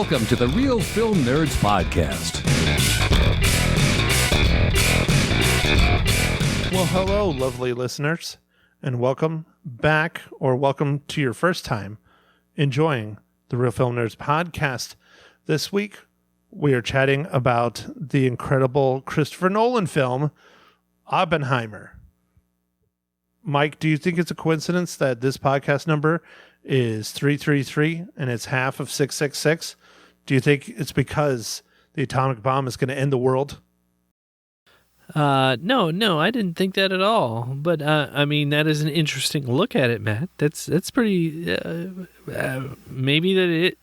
Welcome to the Real Film Nerds Podcast. Well, hello, lovely listeners, and welcome back, or welcome to your first time enjoying the Real Film Nerds Podcast. This week, we are chatting about the incredible Christopher Nolan film, Oppenheimer. Mike, do you think it's a coincidence that this podcast number is 333 and it's half of 666? Do you think it's because the atomic bomb is going to end the world? No, I didn't think that at all. But I mean, that is an interesting look at it, Matt. That's pretty. Maybe it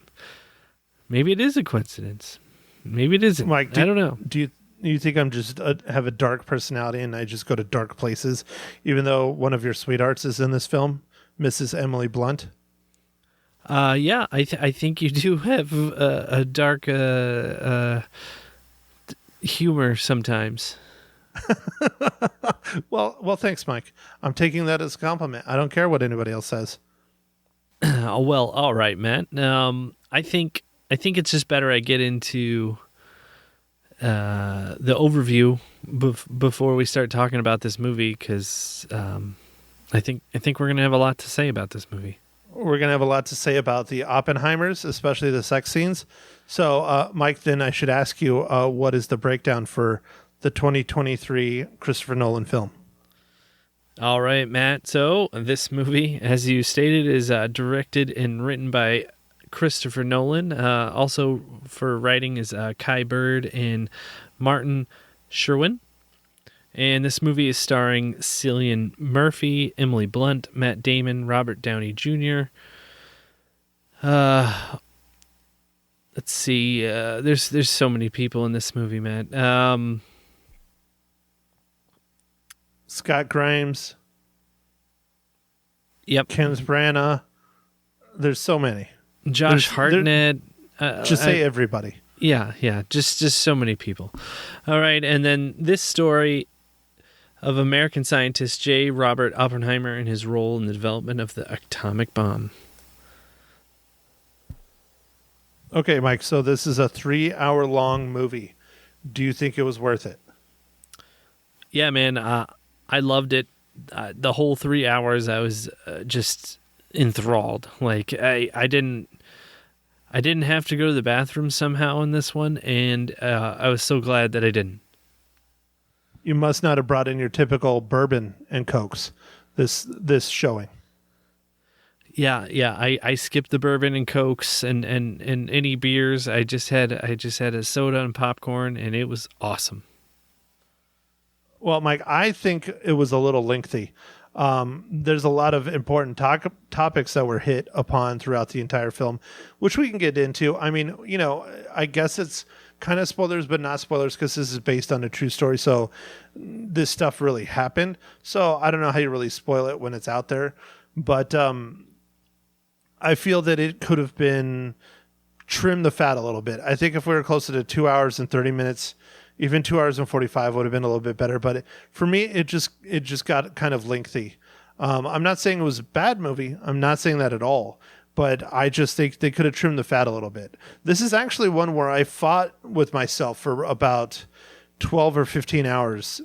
is a coincidence. Maybe it isn't. Mike, I don't know. Do you think I'm just have a dark personality and I just go to dark places, even though one of your sweethearts is in this film, Mrs. Emily Blunt? Yeah, I think you do have a dark humor sometimes. Well, thanks, Mike. I'm taking that as a compliment. I don't care what anybody else says. Well, all right, Matt. I think it's just better I get into the overview before we start talking about this movie, because I think we're gonna have a lot to say about this movie. We're going to have a lot to say about the Oppenheimers, especially the sex scenes. So, Mike, then I should ask you, what is the breakdown for the 2023 Christopher Nolan film? All right, Matt. So this movie, as you stated, is directed and written by Christopher Nolan. Also for writing is Kai Bird and Martin Sherwin. And this movie is starring Cillian Murphy, Emily Blunt, Matt Damon, Robert Downey Jr. Let's see. There's so many people in this movie, Matt. Scott Grimes. Yep. Kenneth Branagh. There's so many. Josh Hartnett. Just say everybody. Yeah. Just so many people. All right, and then this story of American scientist J. Robert Oppenheimer and his role in the development of the atomic bomb. Okay, Mike, so this is a 3-hour-long movie. Do you think it was worth it? Yeah, man, I loved it. The whole 3 hours, I was just enthralled. Like, I didn't have to go to the bathroom somehow in this one, and I was so glad that I didn't. You must not have brought in your typical bourbon and Cokes this showing. Yeah. I skipped the bourbon and Cokes and any beers. I just had a soda and popcorn, and it was awesome. Well, Mike, I think it was a little lengthy. There's a lot of important topics that were hit upon throughout the entire film, which we can get into. I mean, I guess it's kind of spoilers, but not spoilers, because this is based on a true story. So this stuff really happened. So I don't know how you really spoil it when it's out there. But I feel that it could have been trimmed the fat a little bit. I think if we were closer to 2 hours and 30 minutes, even 2 hours and 45 would have been a little bit better. But for me, it just got kind of lengthy. I'm not saying it was a bad movie. I'm not saying that at all. But I just think they could have trimmed the fat a little bit. This is actually one where I fought with myself for about 12 or 15 hours,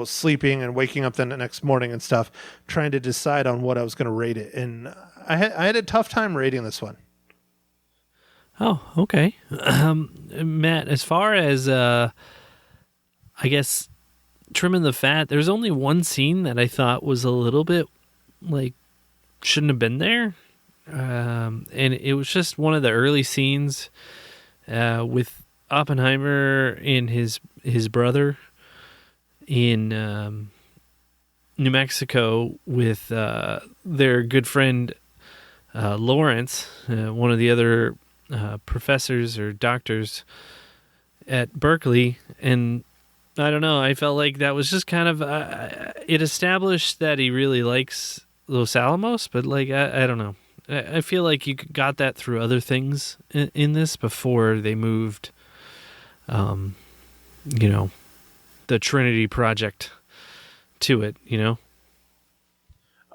sleeping and waking up the next morning and stuff, trying to decide on what I was going to rate it. And I had a tough time rating this one. Oh, okay. Matt, as far as, I guess, trimming the fat, there's only one scene that I thought was a little bit, shouldn't have been there. And it was just one of the early scenes with Oppenheimer and his brother in New Mexico with their good friend Lawrence, one of the other professors or doctors at Berkeley. And I don't know, I felt like that was just kind of it established that he really likes Los Alamos, but I don't know. I feel like you got that through other things in this before they moved, the Trinity Project to it,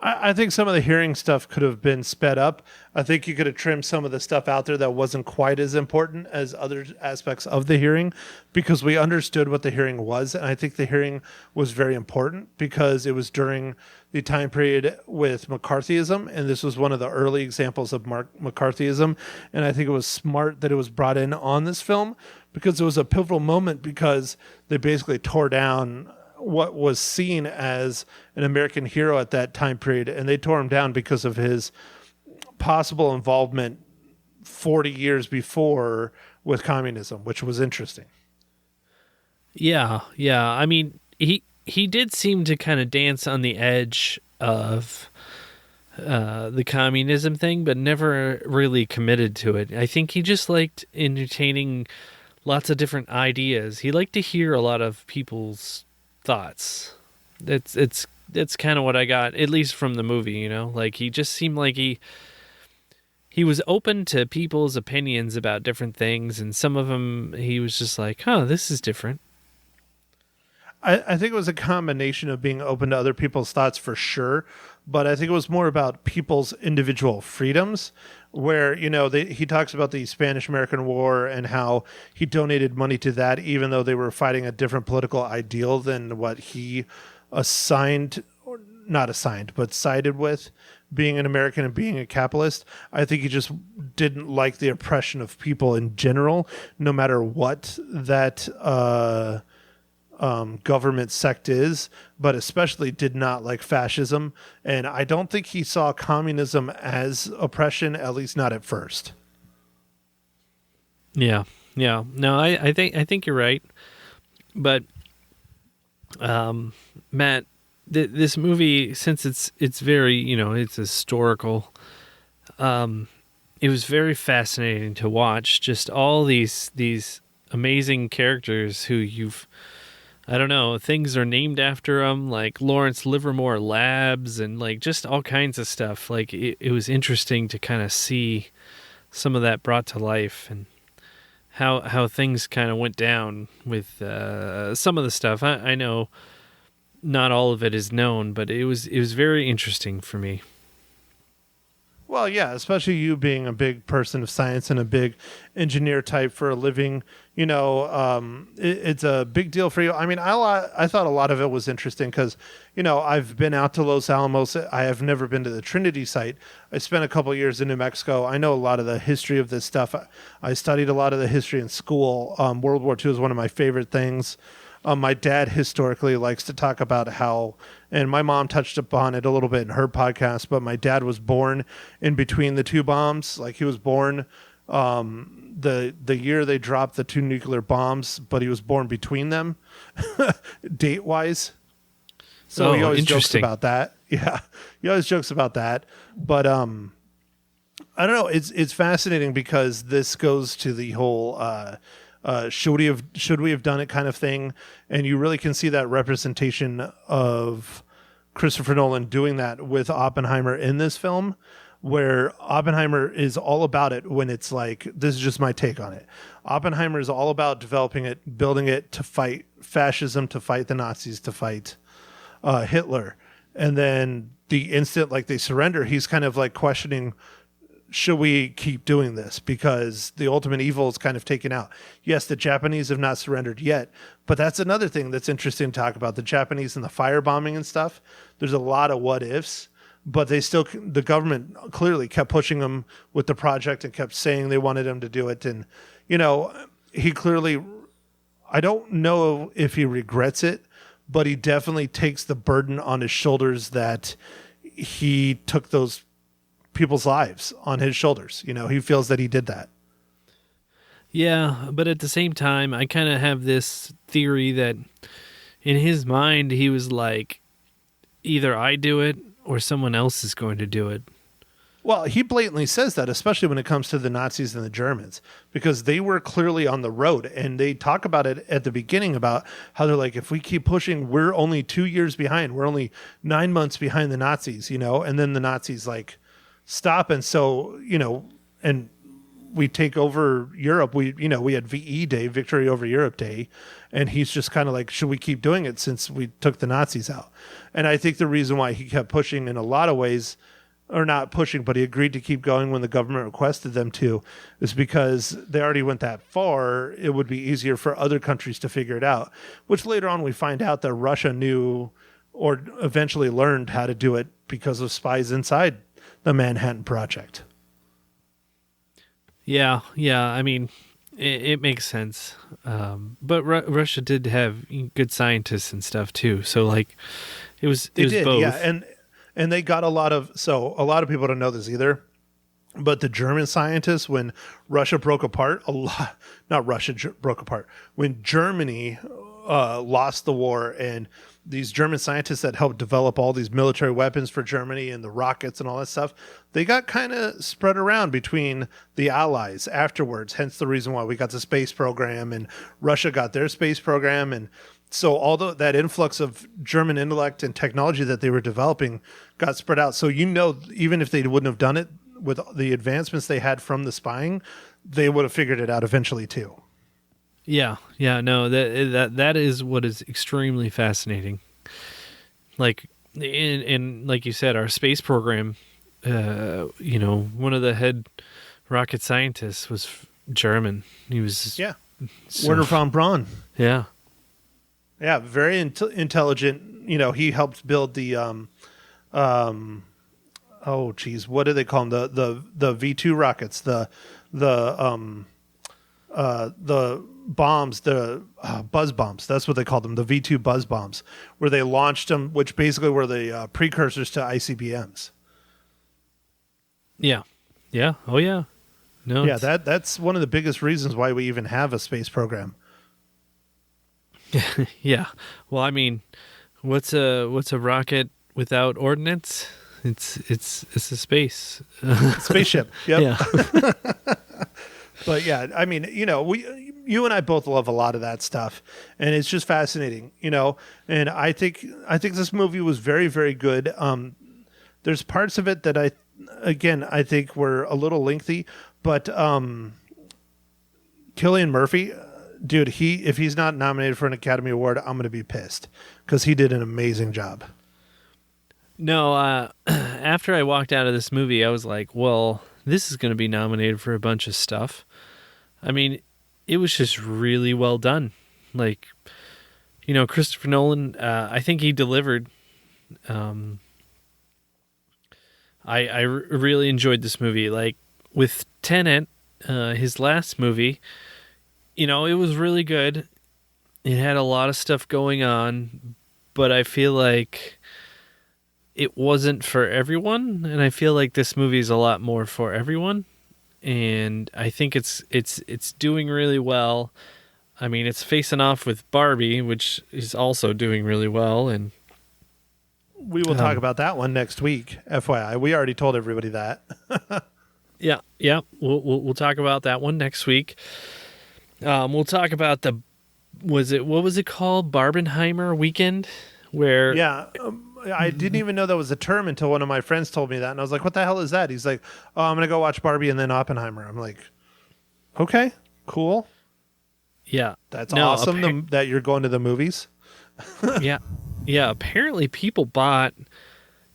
I think some of the hearing stuff could have been sped up. I think you could have trimmed some of the stuff out there that wasn't quite as important as other aspects of the hearing, because we understood what the hearing was. And I think the hearing was very important because it was during the time period with McCarthyism. And this was one of the early examples of McCarthyism. And I think it was smart that it was brought in on this film because it was a pivotal moment, because they basically tore down what was seen as an American hero at that time period, and they tore him down because of his possible involvement 40 years before with communism, which was interesting. Yeah. I mean, he did seem to kind of dance on the edge of the communism thing, but never really committed to it. I think he just liked entertaining lots of different ideas. He liked to hear a lot of people's thoughts. It's kind of what I got, at least from the movie, you know? Like, he just seemed like he was open to people's opinions about different things, and some of them he was just like, this is different. I think it was a combination of being open to other people's thoughts for sure, but I think it was more about people's individual freedoms, where, you know, he talks about the Spanish-American War and how he donated money to that, even though they were fighting a different political ideal than what he sided with, being an American and being a capitalist. I think he just didn't like the oppression of people in general, no matter what that government sect is, but especially did not like fascism. And I don't think he saw communism as oppression, at least not at first. Yeah. No, I think you're right. But Matt, this movie, since it's very, you know, it's historical, it was very fascinating to watch. Just all these amazing characters who I don't know, things are named after them, like Lawrence Livermore Labs and like just all kinds of stuff. Like it was interesting to kind of see some of that brought to life, and how things kind of went down with some of the stuff. I know not all of it is known, but it was very interesting for me. Well, yeah, especially you being a big person of science and a big engineer type for a living, you know, it's a big deal for you. I mean, I thought a lot of it was interesting because, you know, I've been out to Los Alamos. I have never been to the Trinity site. I spent a couple of years in New Mexico. I know a lot of the history of this stuff. I studied a lot of the history in school. World War II is one of my favorite things. My dad historically likes to talk about how, and my mom touched upon it a little bit in her podcast, but my dad was born in between the two bombs. Like, he was born the year they dropped the two nuclear bombs, but he was born between them, date-wise. So he always jokes about that. Yeah, he always jokes about that. But I don't know. It's fascinating because this goes to the whole should we have done it kind of thing, and you really can see that representation of Christopher Nolan doing that with Oppenheimer in this film, where Oppenheimer is all about it when it's like, this is just my take on it. Oppenheimer is all about developing it, building it to fight fascism, to fight the Nazis, to fight Hitler, and then the instant like they surrender, he's kind of like questioning, should we keep doing this? Because the ultimate evil is kind of taken out. Yes, the Japanese have not surrendered yet, but that's another thing that's interesting to talk about. The Japanese and the firebombing and stuff, there's a lot of what ifs, but the government clearly kept pushing them with the project and kept saying they wanted him to do it. And, you know, he clearly, I don't know if he regrets it, but he definitely takes the burden on his shoulders that he took those people's lives on his shoulders. You know, he feels that he did that. Yeah, but at the same time, I kind of have this theory that in his mind, he was like, either I do it or someone else is going to do it. Well, he blatantly says that, especially when it comes to the Nazis and the Germans, because they were clearly on the road, and they talk about it at the beginning about how they're like, if we keep pushing, we're only 2 years behind. We're only 9 months behind the Nazis, you know, and then the Nazis like stop. And so, you know, and we take over Europe. We had VE Day, Victory Over Europe Day, and he's just kind of like, should we keep doing it since we took the Nazis out? And I think the reason why he kept pushing in a lot of ways, or not pushing, but he agreed to keep going when the government requested them to, is because they already went that far. It would be easier for other countries to figure it out, which later on we find out that Russia knew or eventually learned how to do it because of spies inside the Manhattan Project. Yeah. I mean, it makes sense. But Russia did have good scientists and stuff too. So like, it was both. Yeah, and they got a lot of people don't know this either. But the German scientists, when Russia broke apart, when Germany lost the war, and these German scientists that helped develop all these military weapons for Germany and the rockets and all that stuff, they got kind of spread around between the Allies afterwards. Hence the reason why we got the space program and Russia got their space program. And so although that influx of German intellect and technology that they were developing got spread out. So, even if they wouldn't have done it with the advancements they had from the spying, they would have figured it out eventually too. Yeah, no, that is what is extremely fascinating. Like, and like you said, our space program, one of the head rocket scientists was German. He was Werner von Braun. Yeah, very intelligent. He helped build the what do they call them? The V2 rockets, the bombs, the buzz bombs. That's what they called them, the V2 buzz bombs, where they launched them, which basically were the precursors to ICBMs. Yeah. Oh yeah. No. Yeah, that's one of the biggest reasons why we even have a space program. Yeah. Well, I mean, what's a rocket without ordnance? It's a spaceship. Yep. Yeah. But yeah, I mean, you and I both love a lot of that stuff, and it's just fascinating, And I think this movie was very, very good. There's parts of it that I think were a little lengthy, but Cillian Murphy, dude, if he's not nominated for an Academy Award, I'm going to be pissed because he did an amazing job. No, after I walked out of this movie, I was like, well, this is going to be nominated for a bunch of stuff. I mean, it was just really well done. Like, Christopher Nolan, I think he delivered. I really enjoyed this movie. Like, with Tenet, his last movie, it was really good. It had a lot of stuff going on, but I feel like it wasn't for everyone, and I feel like this movie is a lot more for everyone. And I think it's doing really well. I mean, it's facing off with Barbie, which is also doing really well, and we will talk about that one next week. FYI, we already told everybody that. Yeah. We'll talk about that one next week. We'll talk about what was it called? Barbenheimer weekend, where I didn't even know that was a term until one of my friends told me that. And I was like, what the hell is that? He's like, oh, I'm going to go watch Barbie and then Oppenheimer. I'm like, okay, cool. Yeah. That's awesome that you're going to the movies. Yeah. Apparently people bought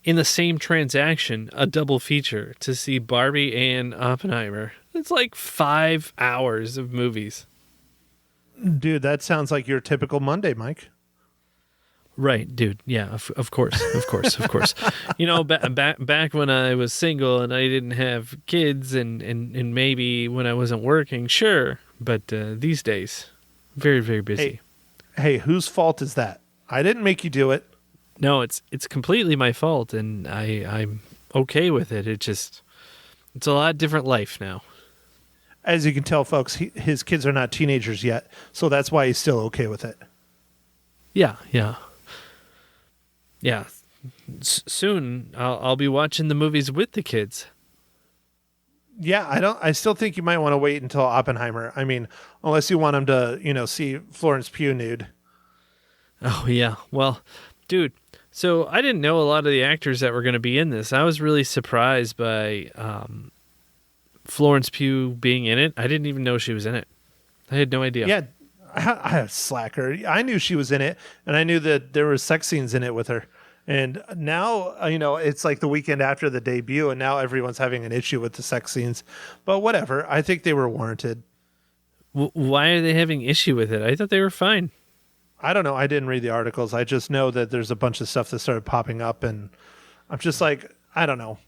in the same transaction a double feature to see Barbie and Oppenheimer. It's like 5 hours of movies. Dude, that sounds like your typical Monday, Mike. Right, dude. Yeah, of course. Back when I was single and I didn't have kids, and maybe when I wasn't working, sure. But these days, very, very busy. Hey, whose fault is that? I didn't make you do it. No, it's completely my fault, and I'm okay with it. It's a lot different life now. As you can tell, folks, his kids are not teenagers yet, so that's why he's still okay with it. Yeah. Soon I'll be watching the movies with the kids. Yeah, I still think you might want to wait until Oppenheimer. I mean, unless you want him to, see Florence Pugh nude. Oh yeah. Well, dude, so I didn't know a lot of the actors that were going to be in this. I was really surprised by Florence Pugh being in it. I didn't even know she was in it. I had no idea. Yeah, I slacker. I knew she was in it, and I knew that there were sex scenes in it with her. And now, it's like the weekend after the debut, and now everyone's having an issue with the sex scenes. But whatever. I think they were warranted. Why are they having issue with it? I thought they were fine. I don't know. I didn't read the articles. I just know that there's a bunch of stuff that started popping up, and I'm just like, I don't know.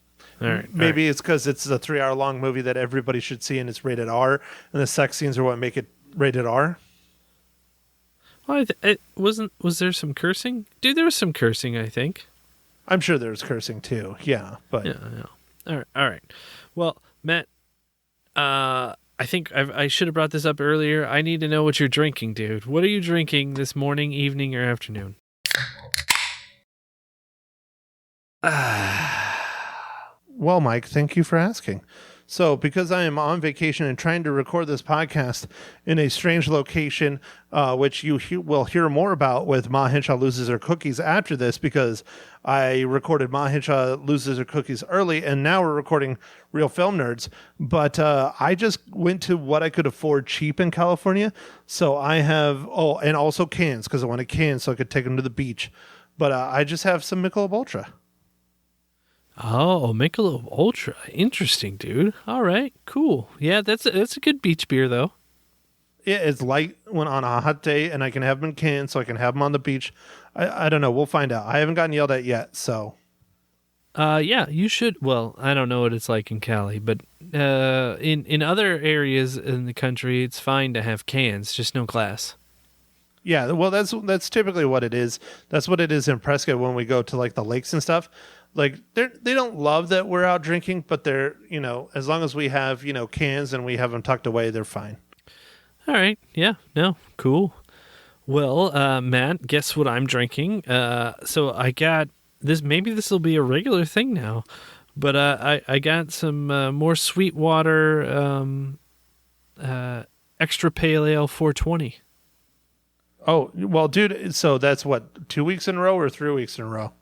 All right. Maybe it's because it's a 3-hour long movie that everybody should see, and it's rated R, and the sex scenes are what make it rated R. Well, was there some cursing? Dude, there was some cursing, I think. I'm sure there's cursing too. Yeah, but yeah. All right. Well, Matt, I think I should have brought this up earlier. I need to know what you're drinking, dude. What are you drinking this morning, evening, or afternoon? Well, Mike, thank you for asking. So, because I am on vacation and trying to record this podcast in a strange location, which you will hear more about with Ma Henshaw Loses Her Cookies after this, because I recorded Ma Henshaw Loses Her Cookies early, and now we're recording Real Film Nerds. But I just went to what I could afford cheap in California. So I have, and also cans, because I wanted cans so I could take them to the beach. But I just have some Michelob Ultra. Oh, Michelob Ultra. Interesting, dude. All right, cool. Yeah, that's a good beach beer, though. Yeah, it's light when on a hot day, and I can have them in cans, so I can have them on the beach. I don't know. We'll find out. I haven't gotten yelled at yet, so. Yeah, you should. Well, I don't know what it's like in Cali, but in other areas in the country, it's fine to have cans, just no glass. Yeah, well, that's typically what it is. That's what it is in Prescott when we go to like the lakes and stuff. Like they don't love that we're out drinking, but they're, as long as we have, cans and we have them tucked away, they're fine. All right. Yeah. No. Cool. Well, Matt, guess what I'm drinking? So I got this. Maybe this will be a regular thing now, but I got some more Sweetwater extra pale ale 420. Oh, well, dude. So that's what, 2 weeks in a row or 3 weeks in a row?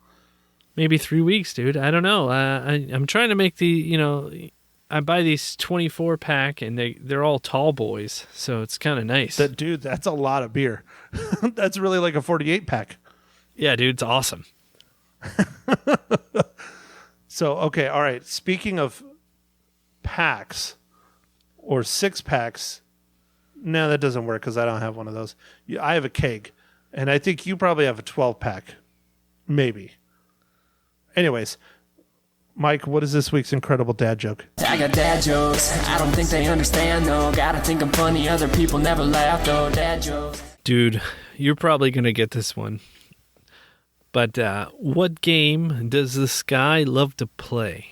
Maybe 3 weeks, dude. I don't know. I'm trying to make the, I buy these 24 pack and they're all tall boys. So it's kind of nice. Dude, that's a lot of beer. That's really like a 48 pack. Yeah, dude. It's awesome. So, okay. All right. Speaking of packs or 6 packs. No, that doesn't work because I don't have one of those. I have a keg and I think you probably have a 12 pack. Maybe. Anyways, Mike, what is this week's incredible dad joke? I got dad jokes. I don't think they understand, though. Gotta think I'm funny. Other people never laugh, though. Dad jokes. Dude, you're probably going to get this one. But what game does this guy love to play?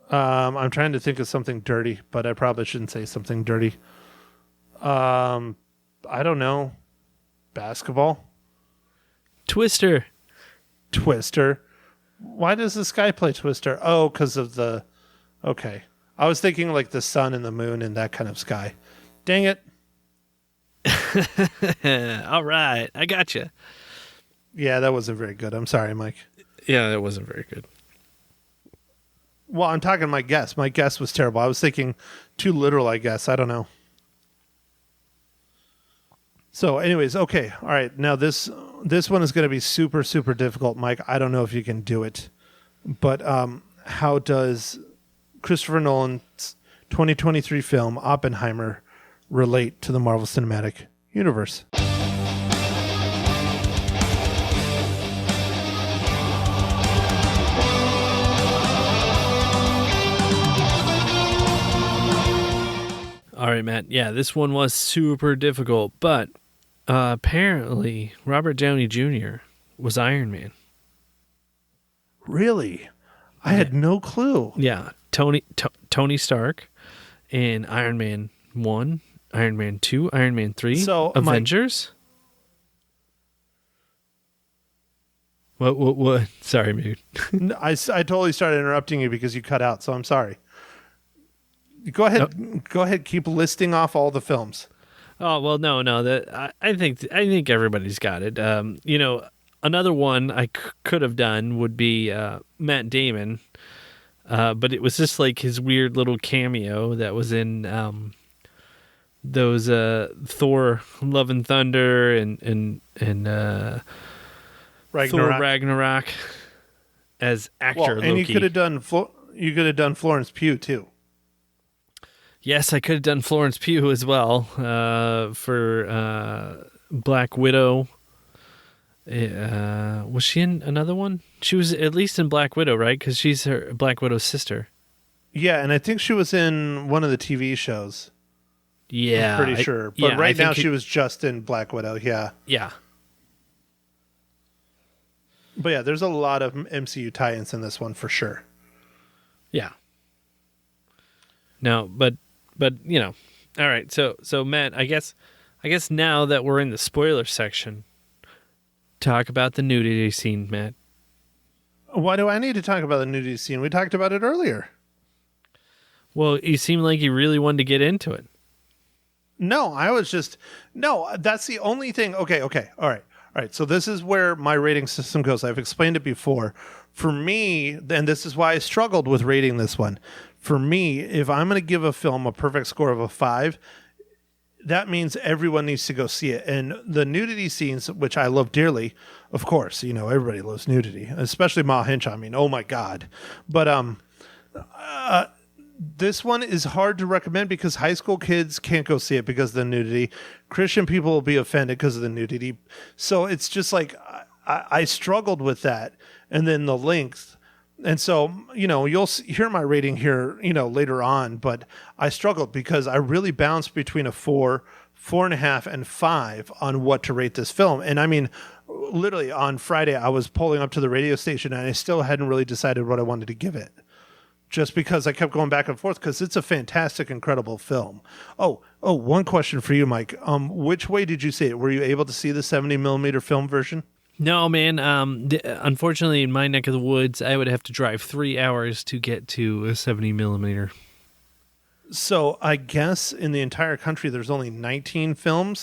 I'm trying to think of something dirty, but I probably shouldn't say something dirty. I don't know. Basketball? Twister. Why does this guy play Twister? Oh, because of the... Okay. I was thinking like the sun and the moon and that kind of sky. Dang it. All right. I got you. Yeah, that wasn't very good. I'm sorry, Mike. Yeah, that wasn't very good. Well, I'm talking my guess. My guess was terrible. I was thinking too literal, I guess. I don't know. So anyways, okay. All right. Now this one is going to be super, super difficult, Mike. I don't know if you can do it. But how does Christopher Nolan's 2023 film Oppenheimer relate to the Marvel Cinematic Universe? All right, Matt. Yeah, this one was super difficult, but apparently Robert Downey Jr. was Iron Man. Really? I had no clue. Yeah, Tony Stark in Iron Man 1, Iron Man 2, Iron Man 3, So, Avengers. What? Sorry, dude. I totally started interrupting you because you cut out, so I'm sorry. Go ahead. No. Go ahead. Keep listing off all the films. Oh well, no. I think everybody's got it. Another one I could have done would be Matt Damon But it was just like his weird little cameo that was in those Thor Love and Thunder and Thor Ragnarok as actor and Loki. you could have done Florence Pugh too. Yes, I could have done Florence Pugh as well for Black Widow. Was she in another one? She was at least in Black Widow, right? Because she's her Black Widow's sister. Yeah, and I think she was in one of the TV shows. Yeah, I'm pretty sure. But right now she was just in Black Widow. Yeah. Yeah. But yeah, there's a lot of MCU tie-ins in this one for sure. Yeah. No, but you know, all right. So Matt, I guess now that we're in the spoiler section, talk about the nudity scene, Matt. Why do I need to talk about the nudity scene? We talked about it earlier. Well, you seemed like you really wanted to get into it. No, that's the only thing. Okay. All right. So this is where my rating system goes. I've explained it before. For me, and this is why I struggled with rating this one. For me, if I'm going to give a film a perfect score of a 5, that means everyone needs to go see it. And the nudity scenes, which I love dearly, of course, everybody loves nudity, especially Ma Hinch. I mean, oh my God. But this one is hard to recommend because high school kids can't go see it because of the nudity. Christian people will be offended because of the nudity. So it's just like I struggled with that. And then the length. And so, you'll hear my rating here, later on, but I struggled because I really bounced between a 4, 4.5, and 5 on what to rate this film. And I mean, literally on Friday, I was pulling up to the radio station and I still hadn't really decided what I wanted to give it. Just because I kept going back and forth because it's a fantastic, incredible film. Oh, one question for you, Mike. Which way did you see it? Were you able to see the 70 millimeter film version? No, man. Unfortunately, in my neck of the woods, I would have to drive 3 hours to get to a 70 millimeter. So I guess in the entire country, there's only 19 film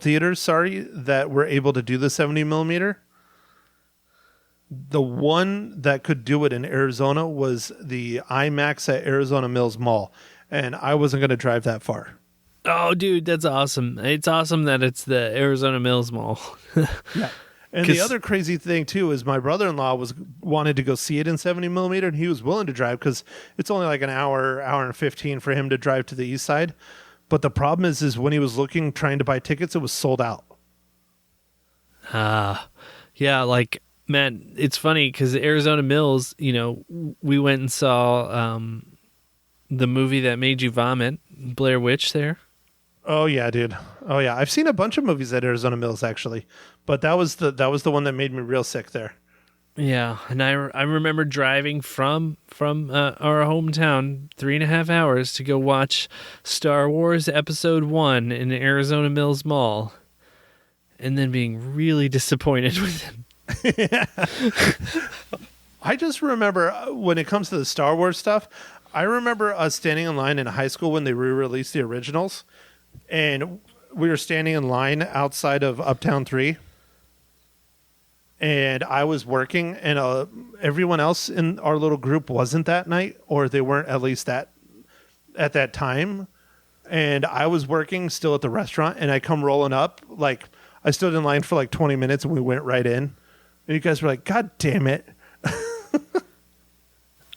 theaters, that were able to do the 70 millimeter. The one that could do it in Arizona was the IMAX at Arizona Mills Mall, and I wasn't going to drive that far. Oh, dude, that's awesome. It's awesome that it's the Arizona Mills Mall. Yeah. And the other crazy thing, too, is my brother-in-law wanted to go see it in 70 millimeter, and he was willing to drive because it's only like an hour and 15 for him to drive to the east side. But the problem is when he was trying to buy tickets, it was sold out. Yeah, like, man, it's funny because Arizona Mills, we went and saw the movie that made you vomit, Blair Witch there. Oh yeah, dude. Oh yeah, I've seen a bunch of movies at Arizona Mills actually, but that was the one that made me real sick there. Yeah, and I remember driving from our hometown 3.5 hours to go watch Star Wars Episode 1 in the Arizona Mills Mall, and then being really disappointed with it. I just remember when it comes to the Star Wars stuff, I remember us standing in line in high school when they re-released the originals. And we were standing in line outside of Uptown 3. And I was working, and everyone else in our little group wasn't that night, or they weren't at least at that time. And I was working still at the restaurant, and I come rolling up. Like, I stood in line for like 20 minutes, and we went right in. And you guys were like, God damn it.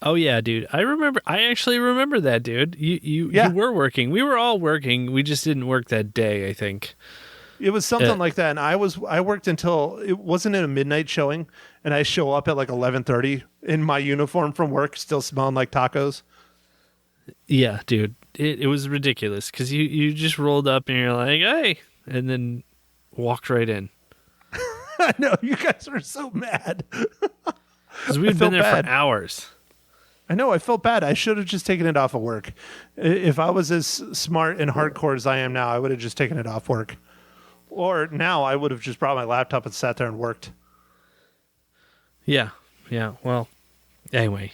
Oh yeah, dude. I actually remember that, dude. You were working. We were all working. We just didn't work that day, I think. It was something like that. And I worked until it wasn't a midnight showing, and I show up at like 11:30 in my uniform from work, still smelling like tacos. Yeah, dude. It was ridiculous because you just rolled up and you're like, hey, and then walked right in. I know, you guys were so mad. Because we'd been there for hours. I know, I felt bad. I should have just taken it off of work. If I was as smart and hardcore as I am now, I would have just taken it off work. Or now I would have just brought my laptop and sat there and worked. Yeah. Well, anyway.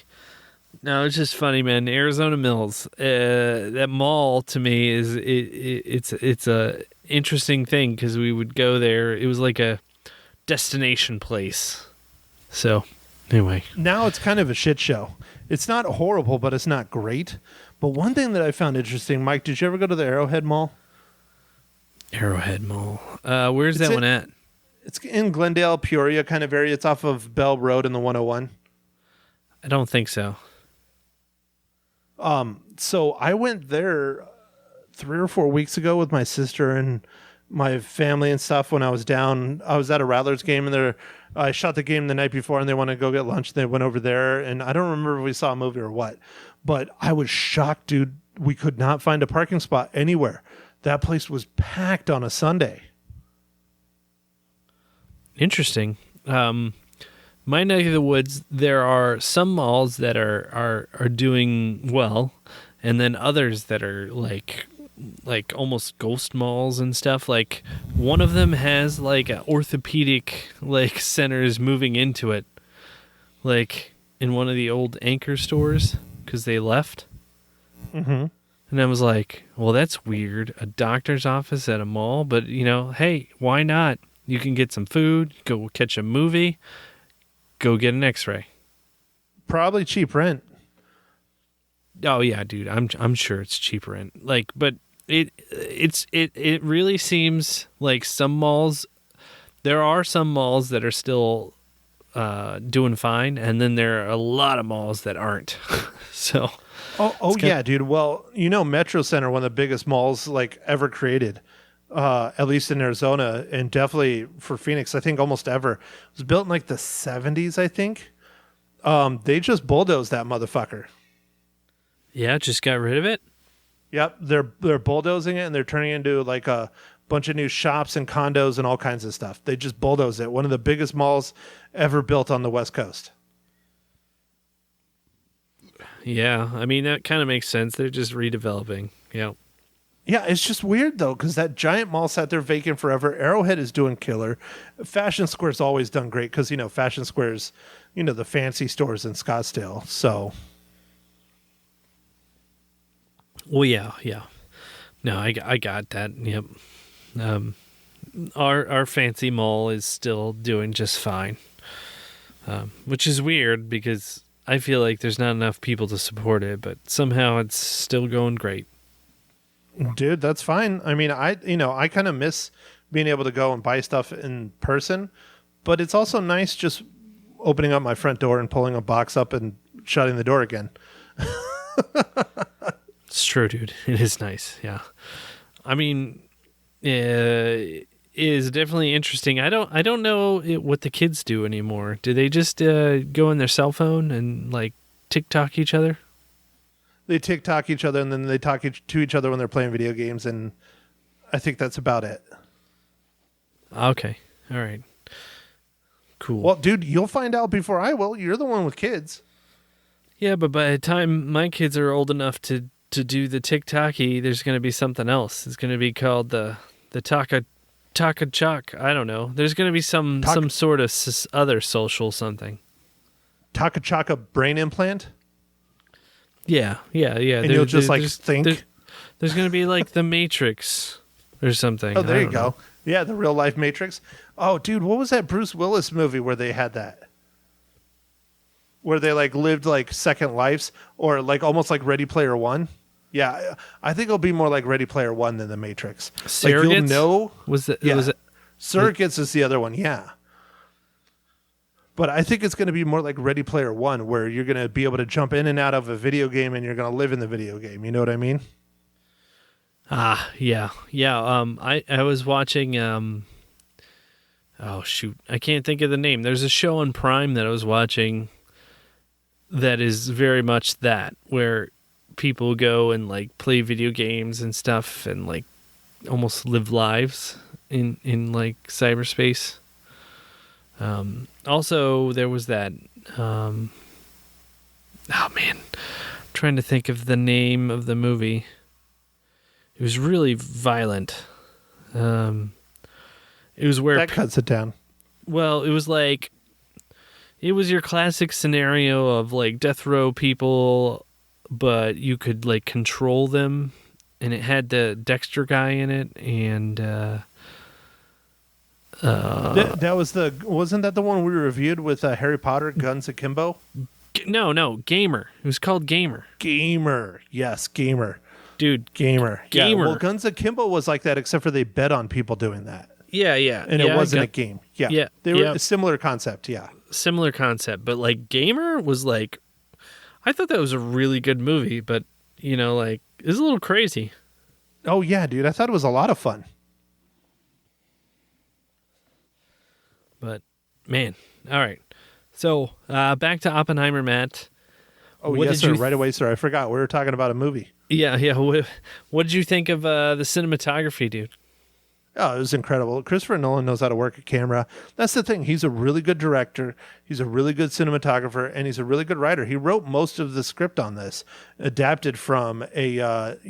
No, it's just funny, man. Arizona Mills, that mall to me it's a interesting thing because we would go there. It was like a destination place. So Anyway. Now it's kind of a shit show. It's not horrible, but it's not great. But one thing that I found interesting, Mike, did you ever go to the Arrowhead Mall? Arrowhead Mall. Where's that one at? It's in Glendale, Peoria kind of area. It's off of Bell Road in the 101. I don't think so. So I went there 3 or 4 weeks ago with my sister and my family and stuff when I was down. I was at a Rattlers game, and I shot the game the night before, and they wanted to go get lunch. They went over there, and I don't remember if we saw a movie or what, but I was shocked, dude. We could not find a parking spot anywhere. That place was packed on a Sunday. Interesting. My neck of the woods, there are some malls that are doing well, and then others that are like almost ghost malls and stuff. Like one of them has like a orthopedic like centers moving into it, like in one of the old Anchor stores because they left. Mm-hmm. And I was like, well, that's weird. A doctor's office at a mall, but hey, why not? You can get some food, go catch a movie, go get an X-ray. Probably cheap rent. Oh yeah, dude. I'm sure it's cheap rent. Like, but it really seems like some malls. There are some malls that are still doing fine, and then there are a lot of malls that aren't. So. Oh yeah, dude. Well, Metro Center, one of the biggest malls like ever created, at least in Arizona, and definitely for Phoenix, I think almost ever. It was built in like the 70s, I think. They just bulldozed that motherfucker. Yeah, just got rid of it? Yep, they're bulldozing it, and they're turning it into like a bunch of new shops and condos and all kinds of stuff. They just bulldoze it. One of the biggest malls ever built on the West Coast. Yeah, I mean, that kind of makes sense. They're just redeveloping. Yeah. Yeah, it's just weird, though, because that giant mall sat there vacant forever. Arrowhead is doing killer. Fashion Square's always done great because, Fashion Square's, the fancy stores in Scottsdale. So. Well, yeah. No, I got that. Yep. Our fancy mall is still doing just fine, which is weird because I feel like there's not enough people to support it, but somehow it's still going great. Dude, that's fine. I mean, I kind of miss being able to go and buy stuff in person, but it's also nice just opening up my front door and pulling a box up and shutting the door again. It's true, dude. It is nice. Yeah. I mean, it is definitely interesting. I don't know what the kids do anymore. Do they just go on their cell phone and like TikTok each other? They TikTok each other, and then they talk to each other when they're playing video games, and I think that's about it. Okay. All right. Cool. Well, dude, you'll find out before I will. You're the one with kids. Yeah, but by the time my kids are old enough to do the TikTok-y, there's going to be something else. It's going to be called the Taka Chak. I don't know. There's going to be some sort of other social something. Taka Chaka brain implant? Yeah. And you'll just think? There's going to be like the Matrix or something. Oh, there you go. Yeah, the real life Matrix. Oh, dude, what was that Bruce Willis movie where they had that? Where they like lived like second lives, or like almost like Ready Player One? Yeah, I think it'll be more like Ready Player One than the Matrix. Surrogates? Like you'll know. Was it? Surrogates is the other one. Yeah. But I think it's going to be more like Ready Player One, where you're going to be able to jump in and out of a video game, and you're going to live in the video game. You know what I mean? Yeah. I was watching. Oh shoot, I can't think of the name. There's a show on Prime that I was watching that is very much that, where people go and like play video games and stuff, and like almost live lives in like cyberspace. Also, there was that. Oh man, I'm trying to think of the name of the movie. It was really violent. It was where that cuts it down. Well, it was like it was your classic scenario of like death row people, but you could like control them, and it had the Dexter guy in it, and That wasn't that the one we reviewed with Harry Potter, Guns Akimbo? No, Gamer. It was called Gamer. Gamer. Yes, Gamer. Dude, Gamer. Yeah, Gamer. well, Guns Akimbo was like that, except for they bet on people doing that. Yeah. And it wasn't a game. Yeah. Yeah. They were a similar concept, yeah. Similar concept, but like Gamer was like, I thought that was a really good movie, but like it was a little crazy. Oh yeah, dude. I thought it was a lot of fun. But man, all right. So back to Oppenheimer, Matt. Oh yes, sir. Right away, sir. I forgot we were talking about a movie. Yeah. What did you think of the cinematography, dude? Oh, it was incredible. Christopher Nolan knows how to work a camera. That's the thing. He's a really good director. He's a really good cinematographer, and he's a really good writer. He wrote most of the script on this, adapted from a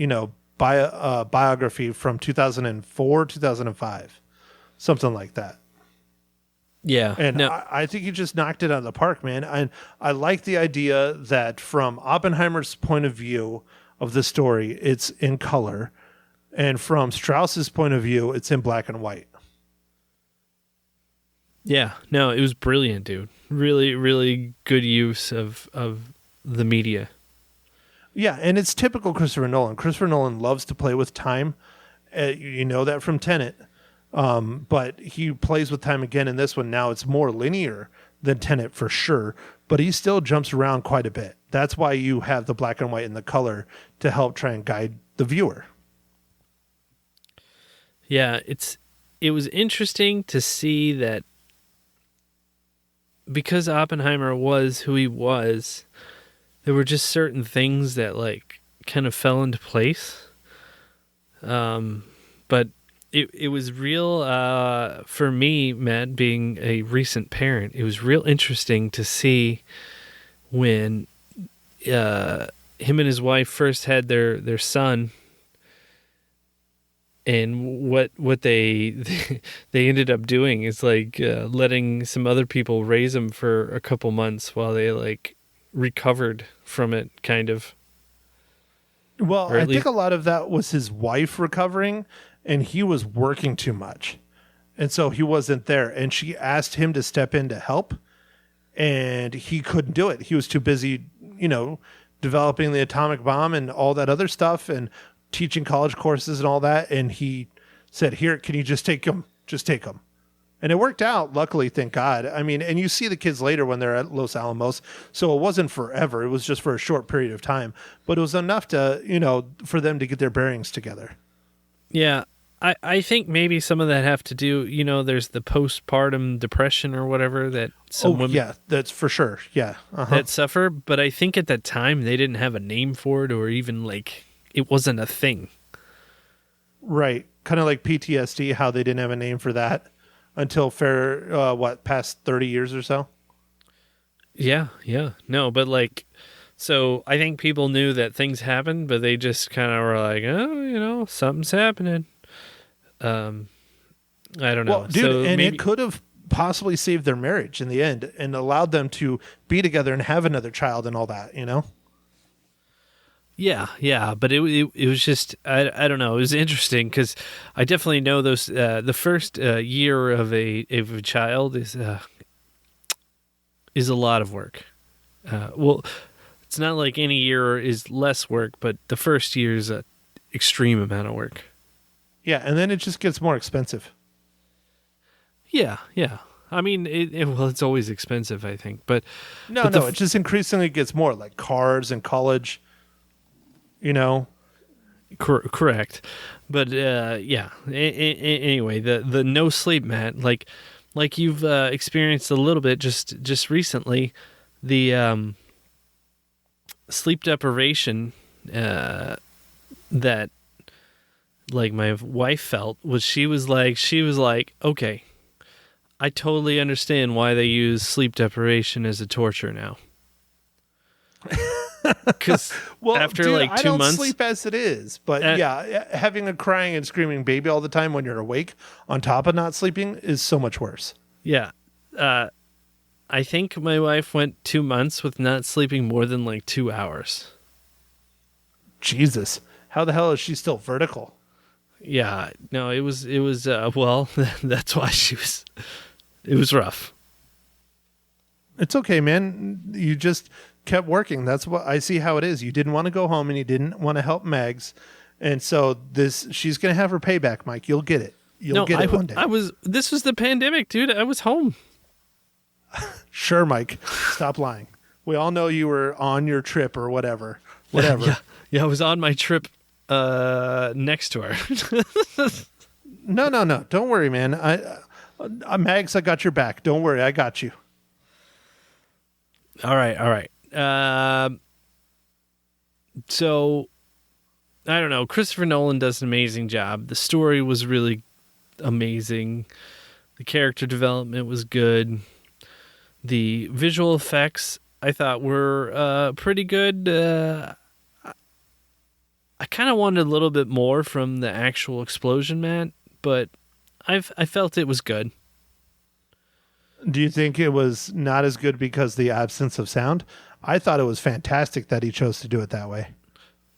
biography from 2004, 2005, something like that. Yeah, and I think he just knocked it out of the park, man. And I like the idea that from Oppenheimer's point of view of the story, it's in color. And from Strauss's point of view, it's in black and white. Yeah, no, it was brilliant, dude. Really, really good use of the media. Yeah, and it's typical Christopher Nolan. Christopher Nolan loves to play with time. You know that from Tenet. But he plays with time again in this one. Now it's more linear than Tenet for sure, but he still jumps around quite a bit. That's why you have the black and white and the color to help try and guide the viewer. Yeah, it was interesting to see that because Oppenheimer was who he was, there were just certain things that like kind of fell into place. But it was real for me, Matt, being a recent parent. It was real interesting to see when him and his wife first had their son. And what they ended up doing is like letting some other people raise him for a couple months while they like recovered from it, kind of. Well, I think a lot of that was his wife recovering, and he was working too much, and so he wasn't there. And she asked him to step in to help, and he couldn't do it. He was too busy, developing the atomic bomb and all that other stuff, and teaching college courses and all that. And he said, here, can you just take him? Just take him. And it worked out, luckily, thank God. I mean, and you see the kids later when they're at Los Alamos. So it wasn't forever. It was just for a short period of time. But it was enough to, for them to get their bearings together. Yeah. I think maybe some of that have to do, there's the postpartum depression or whatever that some women... yeah, that's for sure. Yeah. That suffer. But I think at that time they didn't have a name for it, or even like... it wasn't a thing. Right. Kind of like PTSD, how they didn't have a name for that until past 30 years or so? Yeah. No, but like, so I think people knew that things happened, but they just kind of were like, oh, something's happening. I don't know. Well, dude, so it could have possibly saved their marriage in the end and allowed them to be together and have another child and all that, Yeah, but it was just I don't know. It was interesting because I definitely know those the first year of a child is a lot of work. Well, it's not like any year is less work, but the first year is an extreme amount of work. Yeah, and then it just gets more expensive. Yeah. I mean, it's always expensive, I think, but it just increasingly gets more, like cars and college. Correct, but yeah. Anyway, the no sleep, Matt. Like you've experienced a little bit just recently, the sleep deprivation that like my wife felt was she was like, okay, I totally understand why they use sleep deprivation as a torture now. Because after like 2 months, I don't sleep as it is, but having a crying and screaming baby all the time when you're awake on top of not sleeping is so much worse. Yeah. I think my wife went 2 months with not sleeping more than like 2 hours. Jesus. How the hell is she still vertical? Yeah, no, it was well, that's why it was rough. It's okay, man. You just kept working. That's what I see how it is. You didn't want to go home and you didn't want to help Megs. And so she's going to have her payback, Mike. You'll get it. You'll get it one day. This was the pandemic, dude. I was home. Sure, Mike. Stop lying. We all know you were on your trip or whatever. Whatever. Yeah, I was on my trip next to her. No. Don't worry, man. Mags, I got your back. Don't worry. I got you. All right. So, I don't know. Christopher Nolan does an amazing job. The story was really amazing. The character development was good. The visual effects, I thought, were pretty good. I kind of wanted a little bit more from the actual explosion, Matt, but I felt it was good. Do you think it was not as good because of the absence of sound? I thought it was fantastic that he chose to do it that way.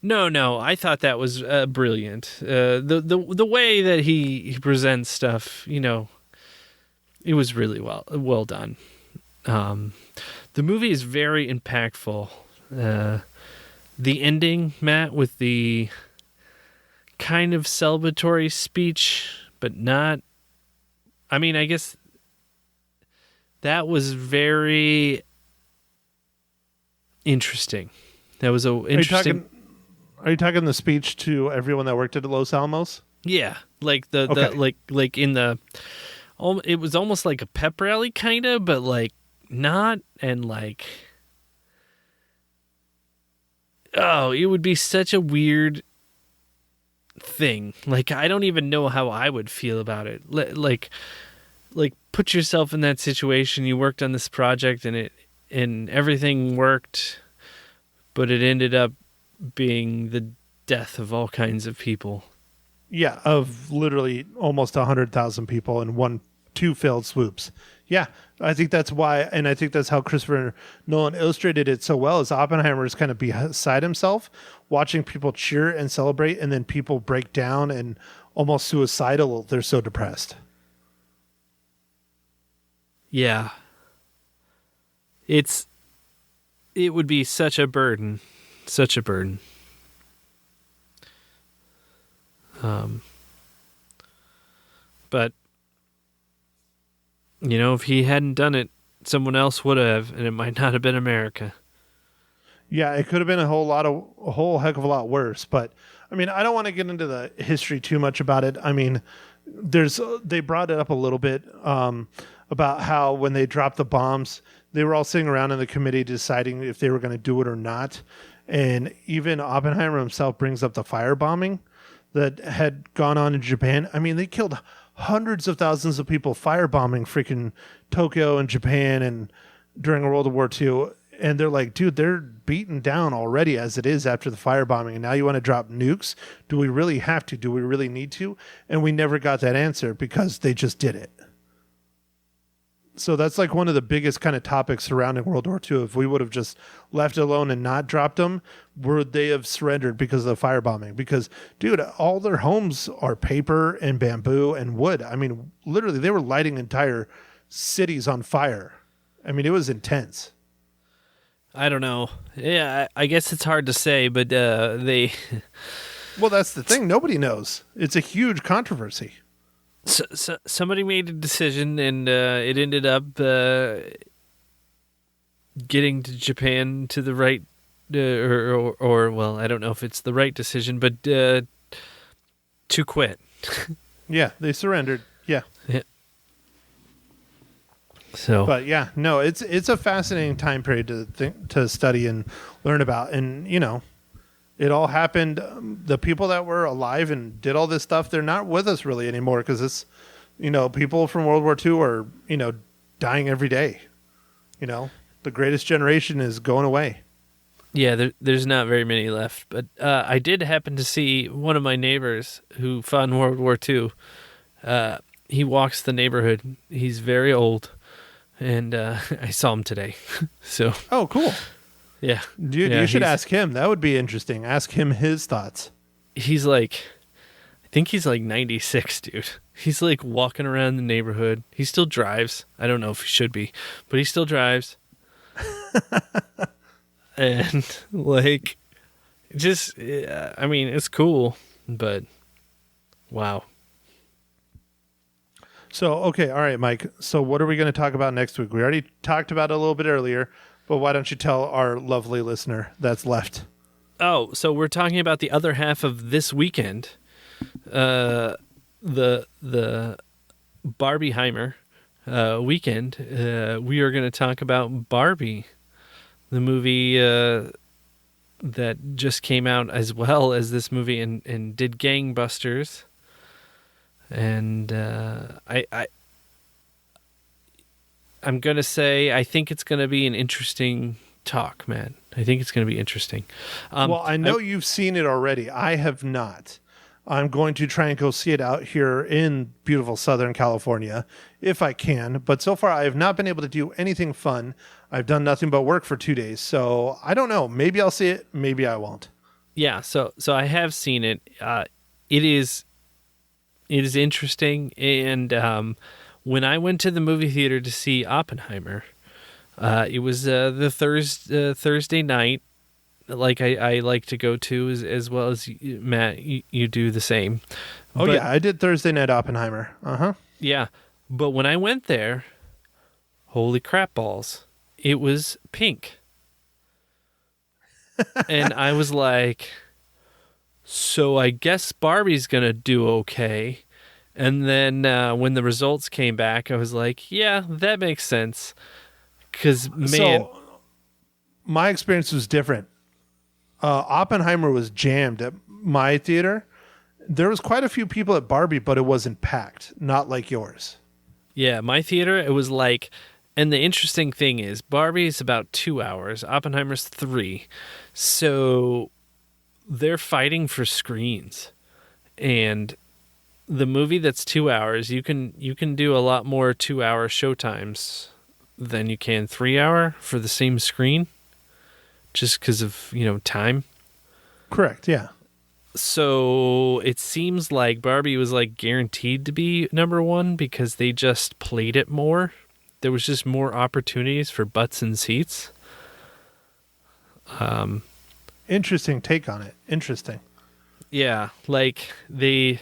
No, I thought that was brilliant. The way that he presents stuff, it was really well done. The movie is very impactful. The ending, Matt, with the kind of celebratory speech, but not. I mean, I guess that was very interesting. That was interesting. Are you talking the speech to everyone that worked at Los Alamos? Yeah, like Okay. like in the. It was almost like a pep rally, kind of, but like not, and like. Oh, it would be such a weird thing. Like, I don't even know how I would feel about it. Like put yourself in that situation. You worked on this project and everything worked, but it ended up being the death of all kinds of people. Yeah, of literally almost 100,000 people in two failed swoops. Yeah, I think that's why, and I think that's how Christopher Nolan illustrated it so well, is Oppenheimer is kind of beside himself, watching people cheer and celebrate, and then people break down and almost suicidal. They're so depressed. Yeah. It would be such a burden. Such a burden. But if he hadn't done it, someone else would have, and it might not have been America. Yeah, it could have been a whole heck of a lot worse. But I mean, I don't want to get into the history too much about it. I mean, they brought it up a little bit about how when they dropped the bombs, they were all sitting around in the committee deciding if they were going to do it or not. And even Oppenheimer himself brings up the firebombing that had gone on in Japan. I mean, they killed hundreds of thousands of people firebombing freaking Tokyo and Japan and during World War II. And they're like, dude, they're beaten down already as it is after the firebombing. And now you want to drop nukes? Do we really have to? Do we really need to? And we never got that answer because they just did it. So that's like one of the biggest kind of topics surrounding World War II. If we would have just left it alone and not dropped them, would they have surrendered because of the firebombing? Because, dude, all their homes are paper and bamboo and wood. I mean, literally, they were lighting entire cities on fire. I mean, it was intense. I don't know. Yeah, I guess it's hard to say, but they... Well, that's the thing. Nobody knows. It's a huge controversy. So somebody made a decision, and it ended up getting to Japan to the right, or well, I don't know if it's the right decision, but to quit. Yeah, they surrendered. Yeah. So, but yeah, no, it's a fascinating time period to study and learn about, and it all happened. The people that were alive and did all this stuff, they're not with us really anymore because it's, people from World War II are, dying every day. The greatest generation is going away. Yeah, there's not very many left. But I did happen to see one of my neighbors who fought in World War II. He walks the neighborhood. He's very old. And I saw him today. So. Oh, cool. Yeah. Dude, yeah, you should ask him. That would be interesting. Ask him his thoughts. He's like, I think he's like 96, dude. He's like walking around the neighborhood. He still drives. I don't know if he should be, but he still drives. And like, just, I mean, it's cool, but wow. So, okay, all right, Mike. So what are we going to talk about next week? We already talked about it a little bit earlier, but why don't you tell our lovely listener that's left? Oh, so we're talking about the other half of this weekend. The Barbieheimer weekend. We are going to talk about Barbie, the movie that just came out, as well as this movie and did gangbusters. And I'm going to say I think it's going to be an interesting talk, man. I think it's going to be interesting. Well, I know you've seen it already. I have not. I'm going to try and go see it out here in beautiful Southern California if I can. But so far, I have not been able to do anything fun. I've done nothing but work for 2 days. So I don't know. Maybe I'll see it. Maybe I won't. Yeah. So I have seen it. It is interesting. And when I went to the movie theater to see Oppenheimer, it was the Thursday night, like I like to go to, as well as Matt, you do the same. Oh, yeah, I did Thursday night Oppenheimer. Uh-huh. Yeah, but when I went there, holy crap balls, it was pink. And I was like, so I guess Barbie's going to do okay. And then when the results came back, I was like, yeah, that makes sense. Because, man. So, my experience was different. Oppenheimer was jammed at my theater. There was quite a few people at Barbie, but it wasn't packed. Not like yours. Yeah, my theater, it was like, and the interesting thing is, Barbie is about 2 hours. Oppenheimer's 3. So they're fighting for screens. And the movie that's 2 hours, you can do a lot more 2-hour showtimes than you can 3-hour for the same screen, just because of, time. Correct, yeah. So it seems like Barbie was like guaranteed to be number one because they just played it more. There was just more opportunities for butts and seats. Interesting take on it. Interesting. Yeah, like they,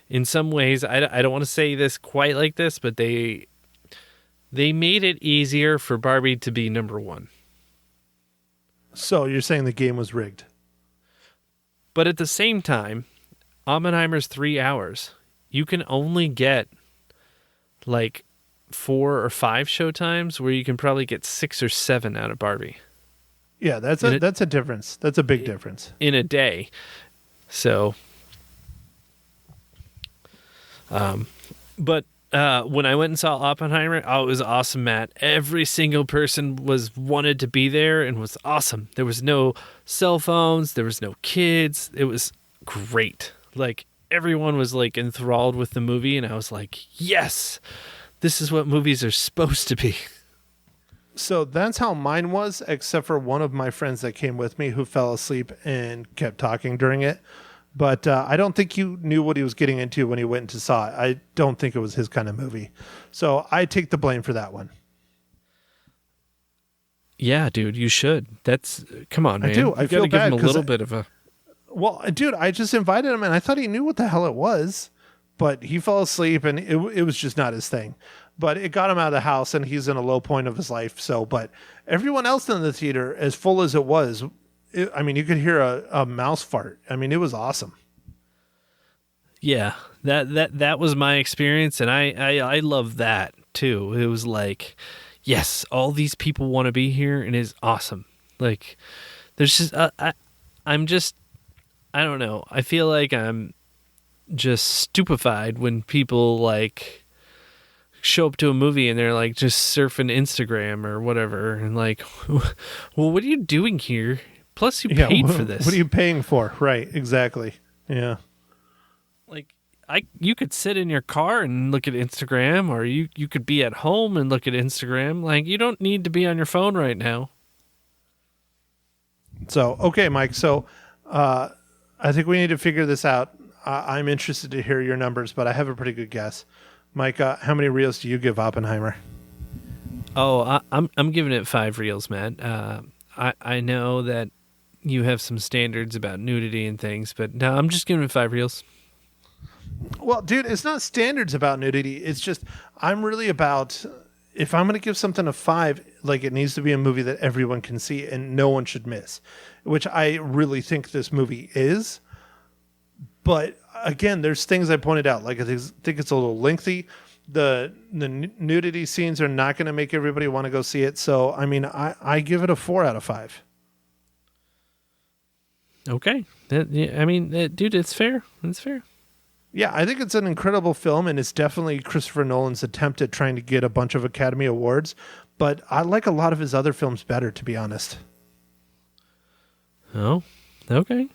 in some ways, I don't want to say this quite like this, but they made it easier for Barbie to be number one. So you're saying the game was rigged? But at the same time, Oppenheimer's 3 hours. You can only get like 4 or 5 showtimes, where you can probably get 6 or 7 out of Barbie. Yeah, that's a difference. That's a big difference in a day. So, but when I went and saw Oppenheimer, oh, it was awesome, Matt. Every single person wanted to be there and was awesome. There was no cell phones. There was no kids. It was great. Like, everyone was like enthralled with the movie, and I was like, yes, this is what movies are supposed to be. So that's how mine was, except for one of my friends that came with me who fell asleep and kept talking during it. But I don't think you knew what he was getting into when he went to saw it. I don't think it was his kind of movie. So I take the blame for that one. Yeah, dude, you should. Come on, man. I do. I feel gotta give bad him a little bit of a... Well, dude, I just invited him, and I thought he knew what the hell it was. But he fell asleep, and it was just not his thing. But it got him out of the house, and he's in a low point of his life. So, but everyone else in the theater, as full as it was... I mean, you could hear a mouse fart. I mean, it was awesome. Yeah, that was my experience, and I love that too. It was like, yes, all these people want to be here, and it's awesome. Like, there's just I don't know. I feel like I'm just stupefied when people like show up to a movie and they're like just surfing Instagram or whatever, and like, well, what are you doing here? Plus, you paid for this. What are you paying for? Right, exactly. Yeah. Like, you could sit in your car and look at Instagram, or you could be at home and look at Instagram. Like, you don't need to be on your phone right now. So, okay, Mike. So, I think we need to figure this out. I'm interested to hear your numbers, but I have a pretty good guess. Mike, how many reels do you give Oppenheimer? Oh, I'm giving it 5 reels, Matt. I know that you have some standards about nudity and things, but no, I'm just giving it 5 reels. Well, dude, it's not standards about nudity. It's just I'm really about, if I'm going to give something a 5, like it needs to be a movie that everyone can see and no one should miss, which I really think this movie is. But again, there's things I pointed out. Like I think it's a little lengthy. The nudity scenes are not going to make everybody want to go see it. So, I mean, I give it a 4 out of 5. Okay. Dude, it's fair. It's fair. Yeah, I think it's an incredible film, and it's definitely Christopher Nolan's attempt at trying to get a bunch of Academy Awards. But I like a lot of his other films better, to be honest. Oh, okay.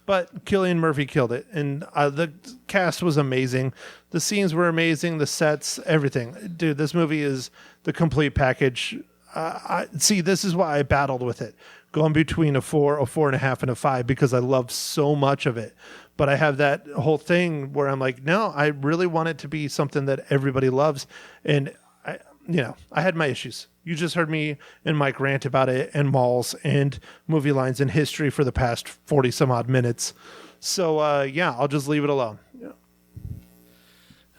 But Cillian Murphy killed it, and the cast was amazing. The scenes were amazing, the sets, everything. Dude, this movie is the complete package. This is why I battled with it, going between a 4, a 4.5, and a 5, because I love so much of it. But I have that whole thing where I'm like, no, I really want it to be something that everybody loves. And I had my issues. You just heard me and Mike rant about it, and malls and movie lines and history for the past 40 some odd minutes. So I'll just leave it alone. Yeah.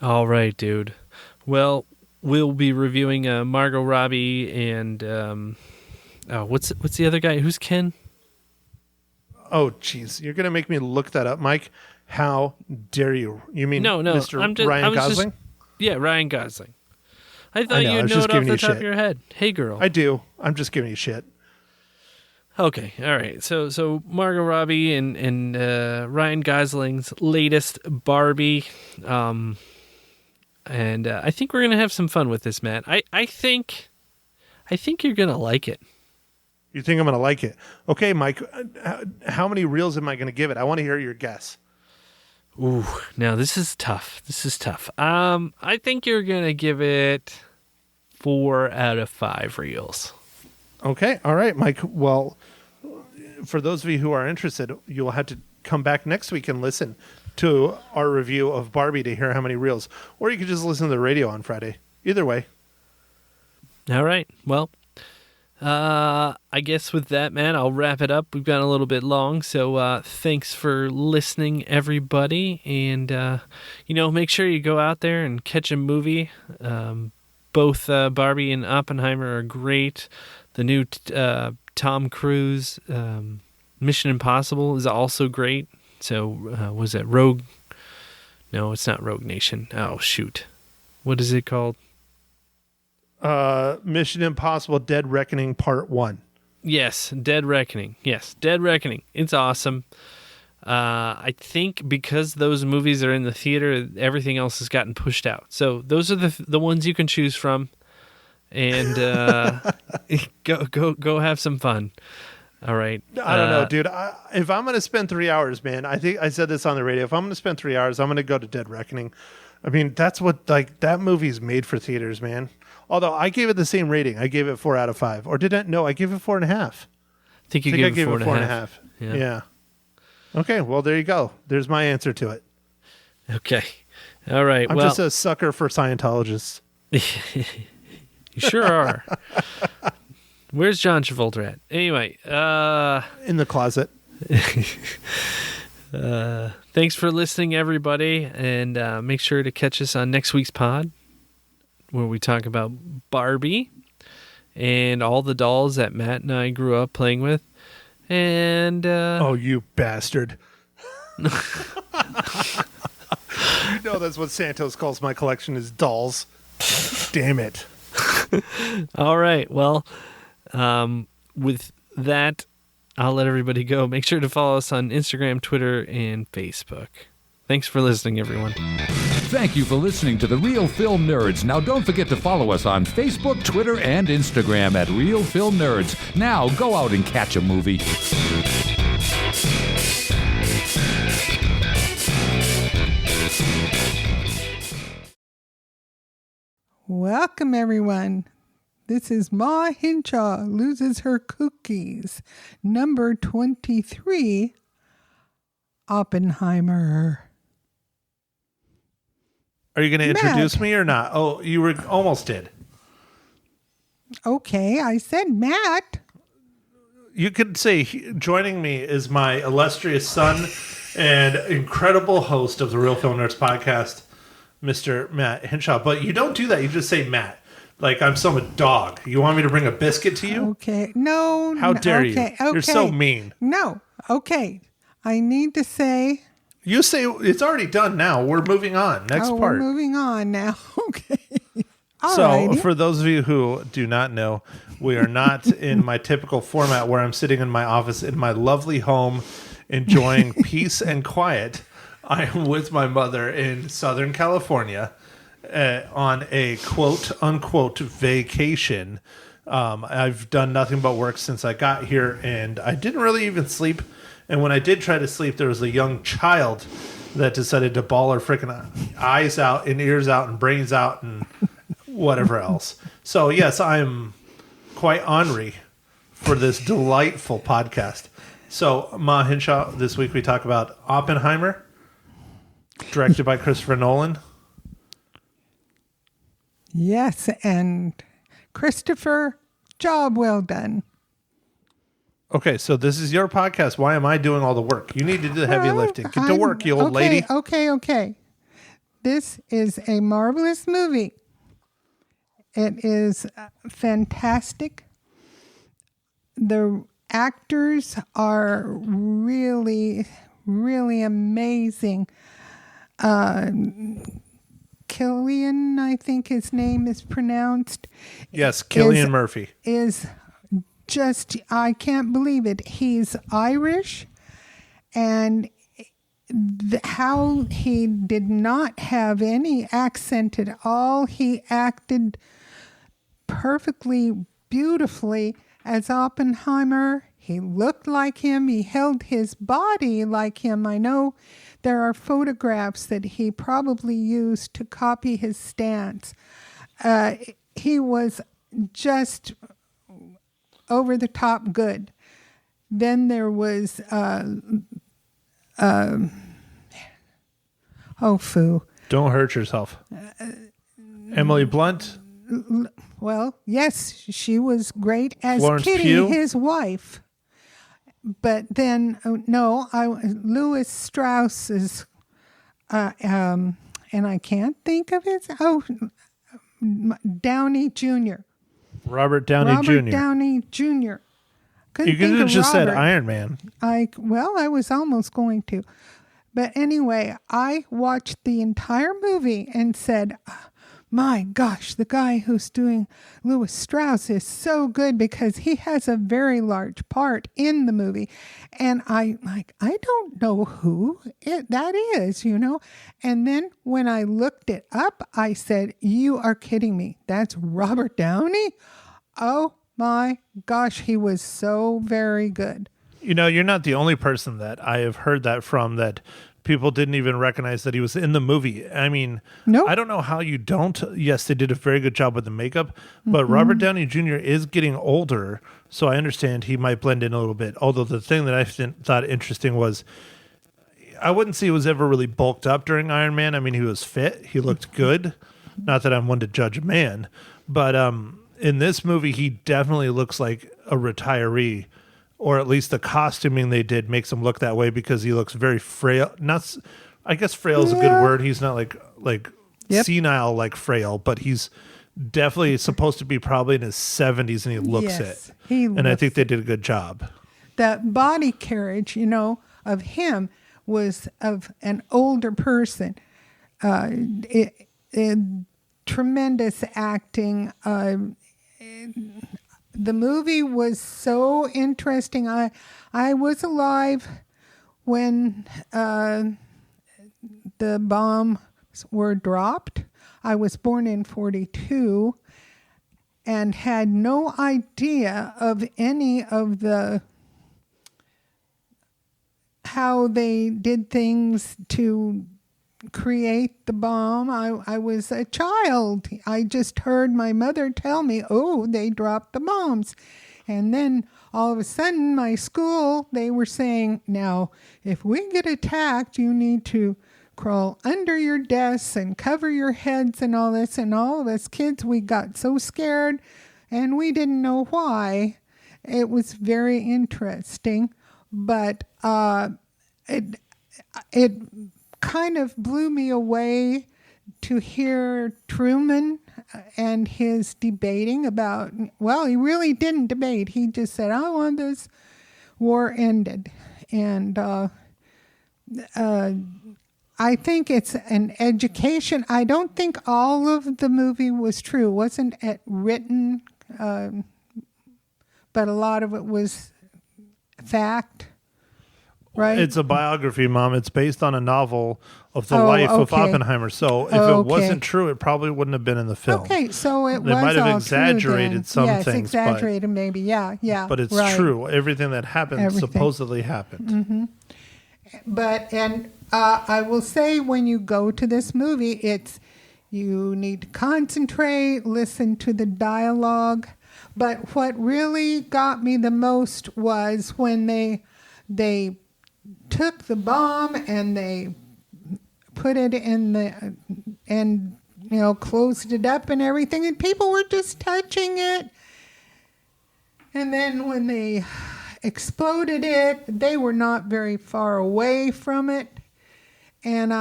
All right, dude. Well, we'll be reviewing Margot Robbie and what's the other guy? Who's Ken? Oh, jeez. You're going to make me look that up, Mike. How dare you? You mean no, Mr. Ryan Gosling? Yeah, Ryan Gosling. I thought you'd know it off the top of your head. Hey, girl. I do. I'm just giving you shit. Okay, all right. So Margot Robbie and Ryan Gosling's latest Barbie, and I think we're gonna have some fun with this, Matt. I think you're gonna like it. You think I'm gonna like it? Okay, Mike. How many reels am I gonna give it? I want to hear your guess. Ooh, now this is tough. I think you're gonna give it 4 out of 5 reels. Okay, all right, Mike. Well, for those of you who are interested, you'll have to come back next week and listen to our review of Barbie to hear how many reels, or you could just listen to the radio on Friday. Either way. All right. Well, I guess with that, man, I'll wrap it up. We've gone a little bit long, so thanks for listening, everybody. And, make sure you go out there and catch a movie. Both Barbie and Oppenheimer are great. The new Tom Cruise Mission Impossible is also great. So was it Rogue? No, it's not Rogue Nation. Oh, shoot. What is it called? Mission Impossible Dead Reckoning Part 1. Yes, Dead Reckoning. Yes, Dead Reckoning. It's awesome. I think because those movies are in the theater, everything else has gotten pushed out. So those are the ones you can choose from, and go have some fun. All right. I don't know, dude. If I'm going to spend 3 hours, man, I think I said this on the radio. If I'm going to spend 3 hours, I'm going to go to Dead Reckoning. I mean, that's what that movie's made for theaters, man. Although I gave it the same rating. I gave it 4 out of 5. Or did I? No, I gave it 4.5. I think I gave it 4.5. Yeah. Okay, well, there you go. There's my answer to it. Okay. All right. I'm just a sucker for Scientologists. You sure are. Where's John Travolta at? Anyway. In the closet. Thanks for listening, everybody. And make sure to catch us on next week's pod, where we talk about Barbie and all the dolls that Matt and I grew up playing with. And oh, you bastard. You know that's what Santos calls my collection is dolls. Damn it. All right. Well, with that, I'll let everybody go. Make sure to follow us on Instagram, Twitter, and Facebook. Thanks for listening, everyone. Thank you for listening to The Real Film Nerds. Now, don't forget to follow us on Facebook, Twitter, and Instagram at Real Film Nerds. Now, go out and catch a movie. Welcome, everyone. This is Ma Hinshaw Loses Her Cookies, number 23 Oppenheimer. Are you going to introduce Matt. me or not? Oh, you were almost did. Okay, I said Matt. You could say joining me is my illustrious son and incredible host of the Real Film Nerds podcast, Mr. Matt Hinshaw. But you don't do that. You just say Matt. Like I'm some dog. You want me to bring a biscuit to you? Okay, no. How dare you? Okay. You're so mean. No, okay. I need to say. You say it's already done now. We're moving on. Next part. We're moving on now. Okay. So, Alrighty. for those of you who do not know, we are not in my typical format where I'm sitting in my office in my lovely home enjoying peace and quiet. I am with my mother in Southern California on a quote-unquote vacation. I've done nothing but work since I got here, and I didn't really even sleep. And when I did try to sleep, there was a young child that decided to bawl her freaking eyes out and ears out and brains out and whatever else. So, yes, I'm quite ornery for this delightful podcast. So, Ma Hinshaw, this week we talk about Oppenheimer, directed by Christopher Nolan. Yes, and Christopher, job well done. Okay, so this is your podcast. Why am I doing all the work? You need to do the heavy lifting. Get to work, you old lady. Okay. This is a marvelous movie. It is fantastic. The actors are really, really amazing. Cillian, I think his name is pronounced. Yes, Cillian Murphy. Is just, I can't believe it. He's Irish, and how he did not have any accent at all. He acted perfectly beautifully as Oppenheimer. He looked like him. He held his body like him. I know there are photographs that he probably used to copy his stance. He was just over the top good. Then there was Don't hurt yourself. Emily Blunt. Well, yes, she was great as Florence Kitty, Pugh? his wife. But then, Louis Strauss's, and I can't think of his. Downey Jr. Robert Downey Jr. Robert Downey Jr. Couldn't You could think have of just said Robert. Iron Man. I was almost going to. But anyway, I watched the entire movie and said, my gosh, the guy who's doing Louis Strauss is so good because he has a very large part in the movie. And I don't know who that is, And then when I looked it up, I said, you are kidding me. That's Robert Downey? Oh my gosh, he was so very good. You're not the only person that I have heard that from, that people didn't even recognize that he was in the movie. I mean, Nope. I don't know how you don't. Yes, they did a very good job with the makeup, but Robert Downey Jr. is getting older, so I understand he might blend in a little bit. Although the thing that I thought interesting was, I wouldn't say he was ever really bulked up during Iron Man. I mean, he was fit. He looked good. Not that I'm one to judge a man, but in this movie, he definitely looks like a retiree. Or at least the costuming they did makes him look that way because he looks very frail. I guess frail is a good word. He's not like senile like frail, but he's definitely supposed to be probably in his 70s, and he looks it. And I think they did a good job. That body carriage, of him was of an older person. Tremendous acting. The movie was so interesting. I was alive when the bombs were dropped. I was born in 1942 and had no idea of any of how they did things to create the bomb. I was a child. I just heard my mother tell me, oh, they dropped the bombs. And then all of a sudden, my school, they were saying, now, if we get attacked, you need to crawl under your desks and cover your heads and all this. And all of us kids, we got so scared and we didn't know why. It was very interesting, but it kind of blew me away to hear Truman and his debating about, well, he really didn't debate. He just said, I want this war ended. And I think it's an education. I don't think all of the movie was true. Wasn't it written, but a lot of it was fact. Right? It's a biography, Mom. It's based on a novel of the life of Oppenheimer. So if it wasn't true, it probably wouldn't have been in the film. Okay, so they might have exaggerated some things. Yes, exaggerated maybe. Yeah. But it's true. Everything that happened supposedly happened. Mm-hmm. But I will say, when you go to this movie, you need to concentrate, listen to the dialogue. But what really got me the most was when they took the bomb and they put it in and closed it up and everything, and people were just touching it. And then when they exploded it, they were not very far away from it. And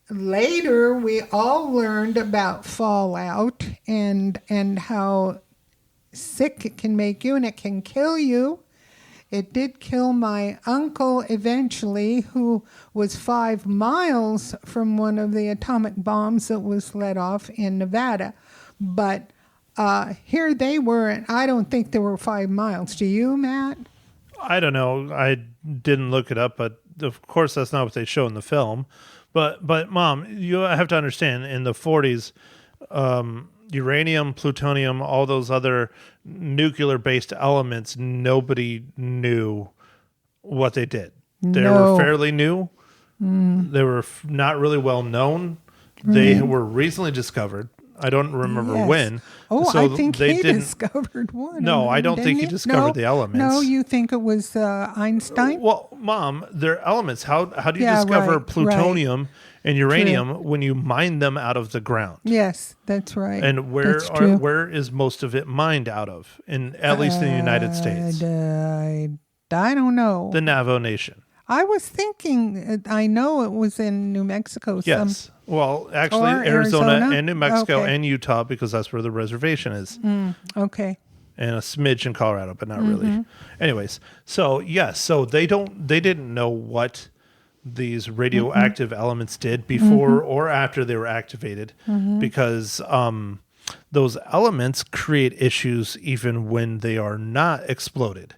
later we all learned about fallout and how sick it can make you and it can kill you. It did kill my uncle eventually, who was 5 miles from one of the atomic bombs that was let off in Nevada. But here they were, and I don't think they were 5 miles. Do you, Matt? I don't know. I didn't look it up, but of course that's not what they show in the film. But Mom, you have to understand, in the 40s, uranium, plutonium, all those other nuclear-based elements, nobody knew what they did. They were fairly new. They were not really well known. They were recently discovered. I don't remember when. Oh, so I think he discovered one. No, I don't think he discovered the elements. No, you think it was Einstein? Well, Mom, they're elements. How do you discover plutonium and uranium when you mine them out of the ground? Yes, that's right. And where is most of it mined out of? At least in the United States. I don't know. The Navajo Nation. I was thinking, I know it was in New Mexico. Yes. Well, actually, Arizona and New Mexico and Utah, because that's where the reservation is. Okay. And a smidge in Colorado, but not really. Anyways, so yes, so they didn't know what these radioactive elements did before or after they were activated, because those elements create issues even when they are not exploded.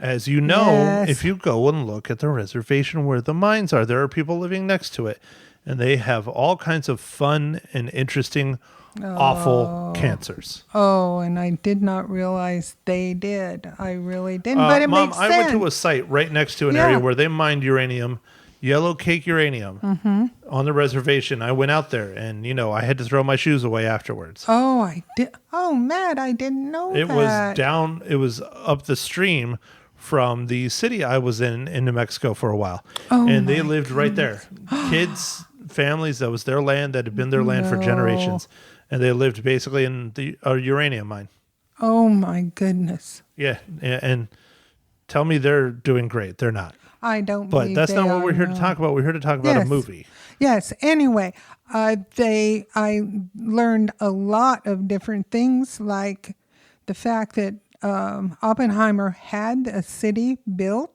As you know, if you go and look at the reservation where the mines are, there are people living next to it, and they have all kinds of fun and interesting, awful cancers. Oh, and I did not realize they did. I really didn't, but it Mom, makes sense. I went to a site right next to an area where they mined uranium, yellow cake uranium, on the reservation. I went out there, and, I had to throw my shoes away afterwards. Oh, I did. Oh, Matt, I didn't know that. It was up the stream from the city I was in New Mexico for a while. And they lived right there. Kids, families, that was their land, that had been their land for generations. And they lived basically in the uranium mine. Oh, my goodness. Yeah. And tell me they're doing great. They're not. I don't But that's not what we're here to talk about. We're here to talk about a movie. Yes. Anyway, I learned a lot of different things, like the fact that Oppenheimer had a city built.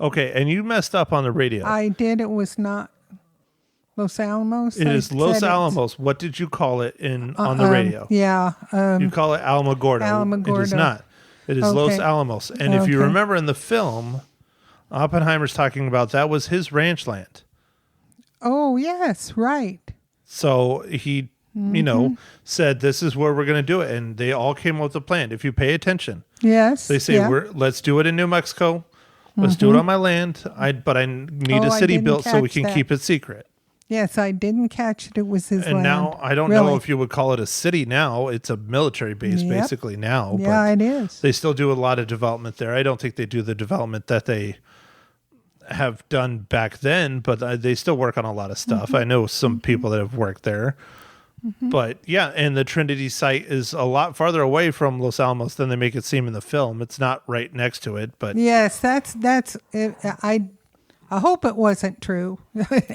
Okay, and you messed up on the radio. I did. It was not Los Alamos. It is Los Alamos. What did you call it on the radio? Yeah. You call it Alamogordo. Alamogordo. It is not. It is Los Alamos. And if you remember in the film, Oppenheimer's talking about that was his ranch land. Oh, yes, right. So he said, this is where we're going to do it. And they all came up with a plan. If you pay attention. Yes. They say, let's do it in New Mexico. Let's do it on my land. But I need a city built so we can keep it secret. Yes, I didn't catch it. It was his And land. now, I don't know if you would call it a city now. It's a military base, Yep. basically, now. Yeah, but it is. They still do a lot of development there. I don't think they do the development that they have done back then, but they still work on a lot of stuff. Mm-hmm. I know some people that have worked there. But yeah, and the Trinity site is a lot farther away from Los Alamos than they make it seem in the film. It's not right next to it, but Yes, that's it. I hope it wasn't true.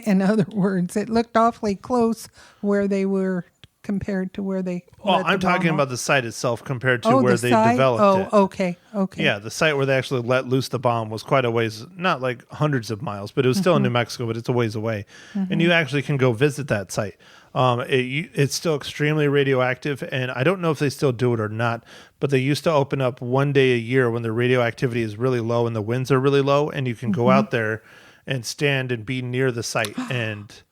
In other words, it looked awfully close where they were compared to where they. well, let the I'm talking bomb about off. the site itself compared to where the they site? developed it. Okay. Yeah, the site where they actually let loose the bomb was quite a ways, not like hundreds of miles, but it was still in New Mexico, but it's a ways away. And you actually can go visit that site. It's still extremely radioactive, and I don't know if they still do it or not, but they used to open up one day a year when the radioactivity is really low and the winds are really low, and you can go out there and stand and be near the site, and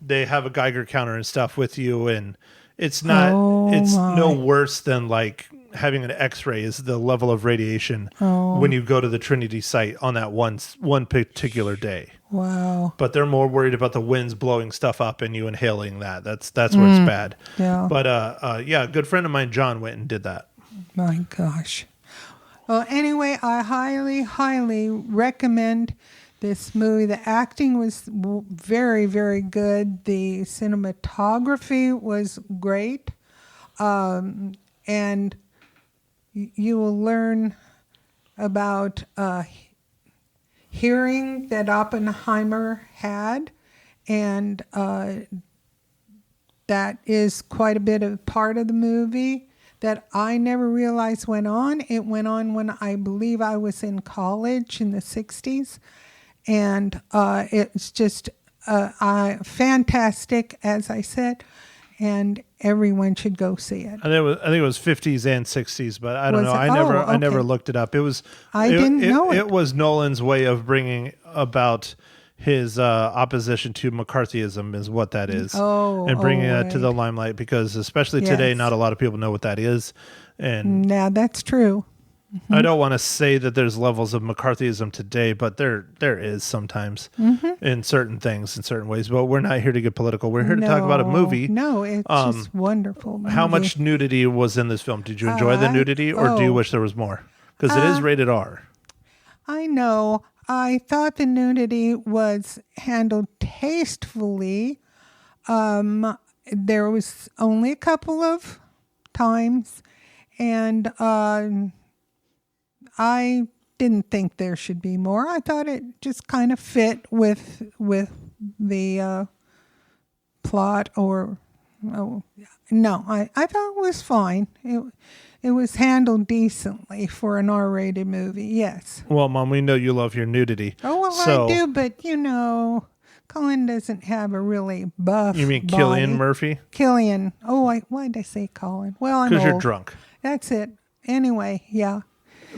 they have a Geiger counter and stuff with you, and it's not, it's no worse than like having an X-ray is the level of radiation when you go to the Trinity site on that one particular day. Wow. But they're more worried about the winds blowing stuff up and you inhaling that. That's where it's bad. Yeah. But yeah, a good friend of mine, John, went and did that. My gosh. Well, anyway, I highly, highly recommend this movie. The acting was very, very good. The cinematography was great. And you will learn about hearing that Oppenheimer had, and that is quite a bit of part of the movie that I never realized went on. It went on when I believe I was in college in the 60s, and it's just fantastic, as I said, and everyone should go see it. I think it was 50s and 60s, but I don't Was know. it? I never Okay. looked it up. It was I didn't know it. It was Nolan's way of bringing about his opposition to McCarthyism is what that is. And bringing that to the limelight, because especially today, Yes. not a lot of people know what that is. And Now, that's true. I don't want to say that there's levels of McCarthyism today, but there is sometimes in certain things, in certain ways. But we're not here to get political. We're here to talk about a movie. No, it's just wonderful. How movie. much nudity was in this film? Did you enjoy the nudity, or do you wish there was more? Because it is rated R. I know. I thought the nudity was handled tastefully. There was only a couple of times, and I didn't think there should be more. I thought it just kind of fit with the plot, or no, I thought it was fine. It was handled decently for an R-rated movie. Yes. Well, Mom, we know you love your nudity. Oh well, so, I do, but Colin doesn't have a really buff. You mean body. Cillian Murphy? Cillian. Oh, why did I say Colin? Well, I'm Because you're old. drunk. That's it. Anyway, yeah.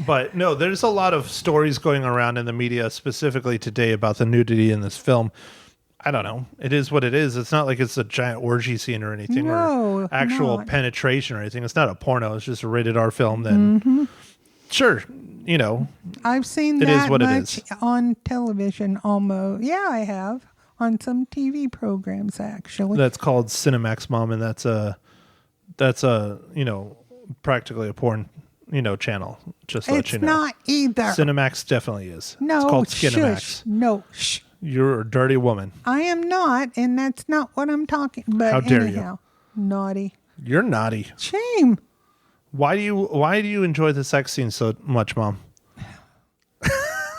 But no, there's a lot of stories going around in the media, specifically today, about the nudity in this film. I don't know. It is what it is. It's not like it's a giant orgy scene or anything, No, or actual not. penetration or anything. It's not a porno. It's just a rated R film. Then, sure, I've seen It is that what it much is. on television almost. Yeah, I have. On some TV programs, actually. that's called Cinemax, Mom, and that's a practically a porn channel. Just to let It's you know. not either. Cinemax definitely is. No, it's called shush. Skinemax. No, shh. You're a dirty woman. I am not, and that's not what I'm talking about. How dare you. anyhow, naughty. You're naughty. Shame. Why do you enjoy the sex scene so much, Mom?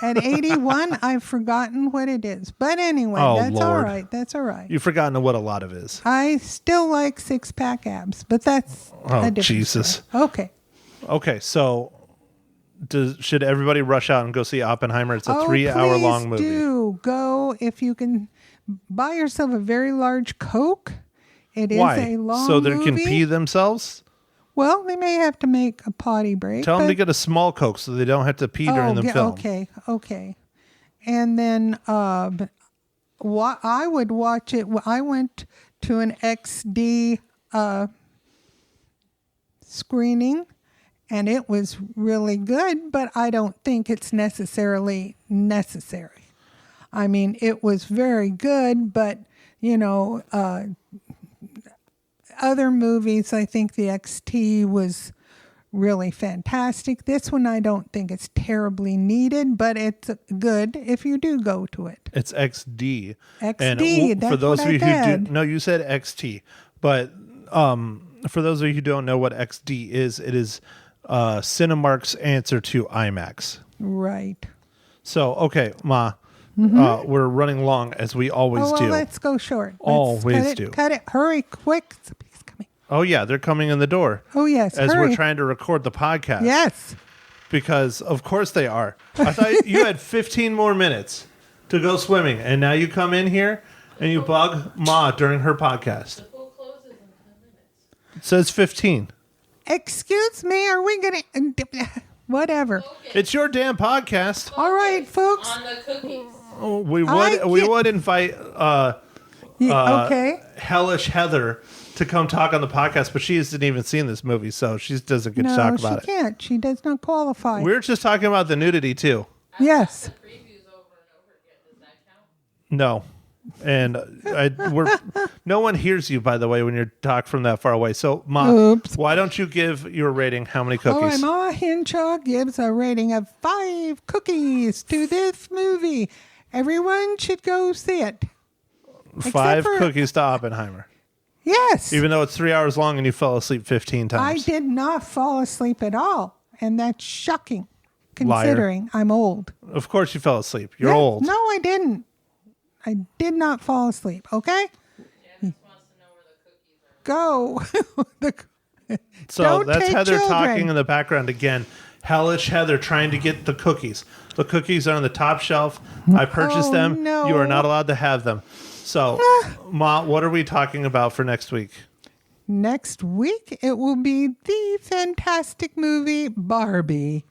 At 81, I've forgotten what it is. But anyway, Oh, that's all Lord. right. That's all right. You've forgotten what a lot of is. I still like six-pack abs, but that's Oh, a different Jesus. story. Okay. Okay, so should everybody rush out and go see Oppenheimer? It's a 3-hour-long movie. Please do go if you can. Buy yourself a very large Coke. It is Why? a long So they movie. can pee themselves? Well, they may have to make a potty break. Tell them to but- get a small Coke so they don't have to pee during the film. Okay. And then I would watch it. I went to an XD screening, and it was really good, but I don't think it's necessarily necessary. I mean, it was very good, but, other movies, I think the XT was really fantastic. This one I don't think it's terribly needed, but it's good if you do go to it. It's XD. XD, And that's for those what of you I who said. do, no, you said XT, but for those of you who don't know what XD is, it is Cinemark's answer to IMAX. Right. So, okay, Ma, we're running long as we always do. Let's go short. Always do. Cut it. Hurry, quick. Somebody's coming. Oh, yeah, they're coming in the door. Oh, yes. As hurry. we're trying to record the podcast. Yes. Because, of course, they are. I thought you had 15 more minutes to go swimming, and now you come in here and you bug Ma during her podcast. It says 15. Excuse me, are we going to... Whatever. It's your damn podcast. All right, folks. On the cookies. We would invite Okay. Hellish Heather to come talk on the podcast, but she hasn't even seen this movie, so she doesn't get to No, talk she about it. can't. She does not qualify. We're just talking about the nudity too. Yes. Previews over and over again. Does that count? No. And no one hears you, by the way, when you talk from that far away. So, Ma, Oops. why don't you give your rating? How many All right, cookies? Ma Hinshaw gives a rating of 5 cookies to this movie. Everyone should go see it. 5 for- cookies to Oppenheimer. Yes. Even though it's 3 hours long and you fell asleep 15 I times. did not fall asleep at all. And that's shocking, considering I'm old. Of course you fell asleep. You're Yeah, old. No, I didn't. I did not fall asleep, okay? Janice wants to know where the cookies are. Go. The- So Don't that's take Heather children. talking in the background again. Hellish Heather trying to get the cookies. The cookies are on the top shelf. I purchased Oh, them. no. You are not allowed to have them. So, Ma, what are we talking about for next week? Next week, it will be the fantastic movie Barbie.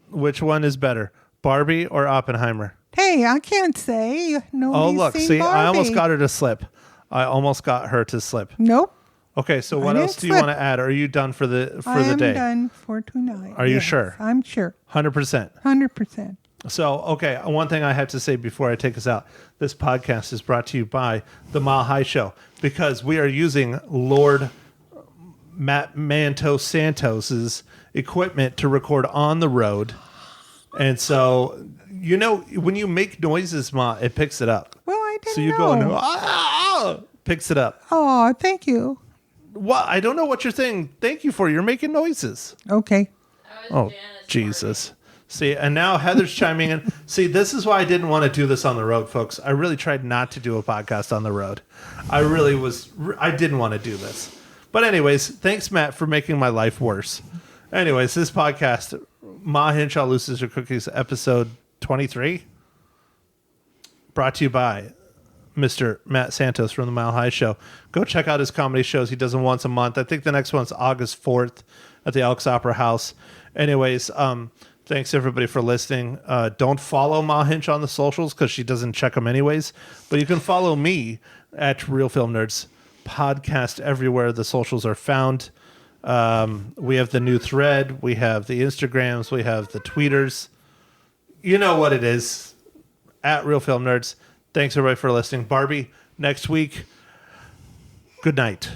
Which one is better, Barbie or Oppenheimer? Hey, I can't say. Nobody's Oh, look. seen See, Barbie. I almost got her to slip. I almost got her to slip. Nope. Okay, so what I else didn't do you slip. want to add? Are you done for the I am day? done for tonight. Are you Yes, sure? I'm sure. 100%. 100%. So, okay, one thing I have to say before I take us out. This podcast is brought to you by the Mile High Show because we are using Lord Matt Manto Santos's equipment to record on the road. And so, when you make noises, Ma, it picks it up. Well, I didn't So you know. go, picks it up. Oh, thank you. What? I don't know what you're saying. Thank you for. You're making noises. Okay. That was Oh, Janice Jesus. See, and now Heather's chiming in. See, this is why I didn't want to do this on the road, folks. I really tried not to do a podcast on the road. I didn't want to do this. But anyways, thanks, Matt, for making my life worse. Anyways, this podcast, Ma Hinshaw Loses Her Cookies, episode 23, brought to you by Mr. Matt Santos from the Mile High Show. Go check out his comedy shows. He does them once a month. I think the next one's August 4th at the Elks Opera House. Anyways, thanks everybody for listening. Don't follow Ma Hinch on the socials because she doesn't check them anyways. But you can follow me at Real Film Nerds Podcast everywhere the socials are found. We have the new thread. We have the Instagrams. We have the tweeters. You know what it is. At Real Film Nerds. Thanks everybody for listening. Barbie, next week. Good night.